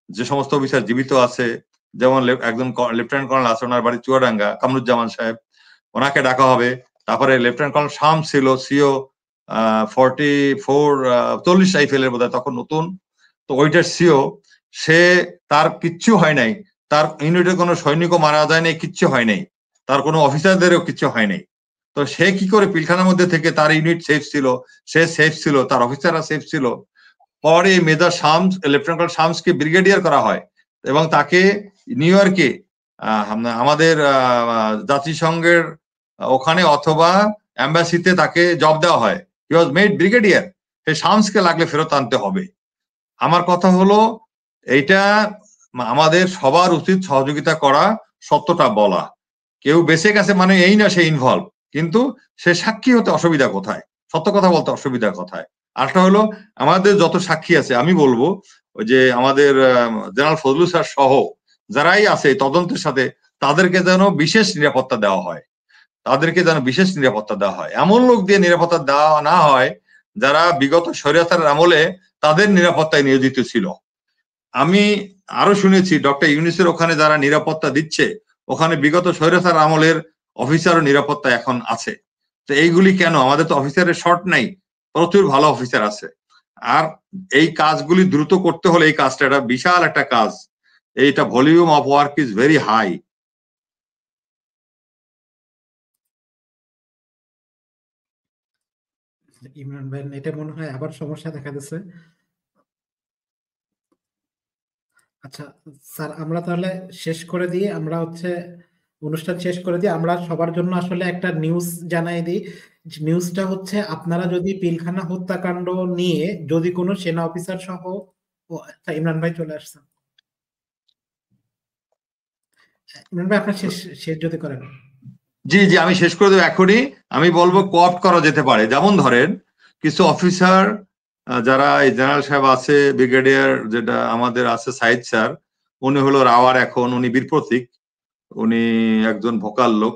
যে সমস্ত অফিসার জীবিত আছে, যেমন একজন লেফটেন্যান্ট কর্নেল আছে, ওনার বাড়ি চুয়াডাঙ্গা, কামরুজ্জামান সাহেব, ওনাকে ডাকা হবে। তারপরে লেফটেন্যান্ট কর্নেল শাম ছিল, সিও 40 রাইফেলের বোধহয় তখন নতুন, তো ওইটার সিও, সে তার কিচ্ছু হয় নাই, তার ইউনিটে কোনো সৈনিকও মারা যায় নাই, কিচ্ছু হয় নাই, তার কোনো অফিসারদেরও কিচ্ছু হয় নাই। তো তো সে কি করে পিলখানার মধ্যে থেকে তার ইউনিট সেফ ছিল, সে সেফ ছিল, তার অফিসাররা সেফ ছিল। পরে মেজর শামস, লেফটেন্যান্ট শামসকে ব্রিগেডিয়ার করা হয় এবং তাকে নিউ ইয়র্কে আমাদের জাতিসংঘের ওখানে অথবা এম্বাসিতে তাকে জব দেওয়া হয়। হি ওয়াজ মেড ব্রিগেডিয়ার। সেই শামসকে লাগলে ফেরত আনতে হবে। আমার কথা হলো এইটা আমাদের সবার উচিত সহযোগিতা করা, সত্যটা বলা। কেউ বেঁচে গেছে মানে এই না সে ইনভলভ, কিন্তু সে সাক্ষী হতে অসুবিধা কোথায়, সত্য কথা বলতে অসুবিধা কোথায়। আরেকটা হলো আমাদের যত সাক্ষী আছে, আমি বলবো ওই যে আমাদের জেনারেল ফজলুল স্যার সহ যারাই আছে তদন্তের সাথে, তাদেরকে যেন বিশেষ নিরাপত্তা দেওয়া হয়, তাদেরকে যেন বিশেষ নিরাপত্তা দেওয়া হয়। এমন লোক দিয়ে নিরাপত্তা দেওয়া না হয় যারা বিগত স্বৈরাচারের আমলে তাদের নিরাপত্তায় নিয়োজিত ছিল। আমি আরো শুনেছি ডক্টর ইউনূসের ওখানে যারা নিরাপত্তা দিচ্ছে, ওখানে বিগত স্বৈরাচার আমলের অফিসারও নিরাপত্তা এখন আছে। তো এইগুলি কেন? আমাদের তো অফিসারের শর্ট নাই, প্রচুর ভালো অফিসার আছে। আর এই কাজগুলি দ্রুত করতে হলে, এই কাজটা একটা বিশাল একটা কাজ, এইটা volume of work is very high. Imran ভাই, এটা মনে হয় আবার সমস্যা দেখা দিচ্ছে। আচ্ছা স্যার, আমরা তাহলে শেষ করে দিয়ে আমরা অনুষ্ঠান শেষ করে দিয়ে আমরা সবার জন্য আসলে একটা নিউজ জানাই দিই। নিউজটা হচ্ছে, আপনারা যদি পিলখানা হত্যাকাণ্ড নিয়ে যদি কোনো সেনা অফিসার সহ, আচ্ছা ইমরান ভাই চলে আসছেন। ইমরান ভাই আপনার শেষ যদি করেন। জি জি, আমি শেষ করে দেবো এখনই। আমি বলবো কোঅপ্ট করা যেতে পারে। যেমন ধরেন কিছু অফিসার যারা এই জেনারেল সাহেব আছে, ব্রিগেডিয়ার যেটা আমাদের আছে সাইদ স্যার, উনি হলো রাওয়ার, এখন উনি বীর প্রতীক, উনি একজন ভোকাল লোক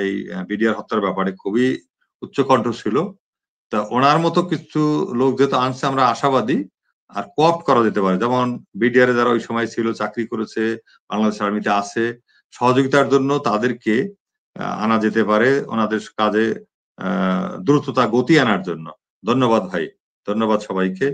এই বিডিআর হত্যার ব্যাপারে খুবই উচ্চকণ্ঠ ছিল। তা ওনার মতো কিছু লোক যেহেতু আনছে, আমরা আশাবাদী। আর কোঅপ্ট করা যেতে পারে, যেমন বিডিআর যারা ওই সময় ছিল, চাকরি করেছে, বাংলাদেশ আর্মিতে আছে, সহযোগিতার জন্য তাদেরকে আনা যেতে পারে ওনাদের কাজে দ্রুততা, গতি আনার জন্য। ধন্যবাদ ভাই, ধন্যবাদ সবাইকে।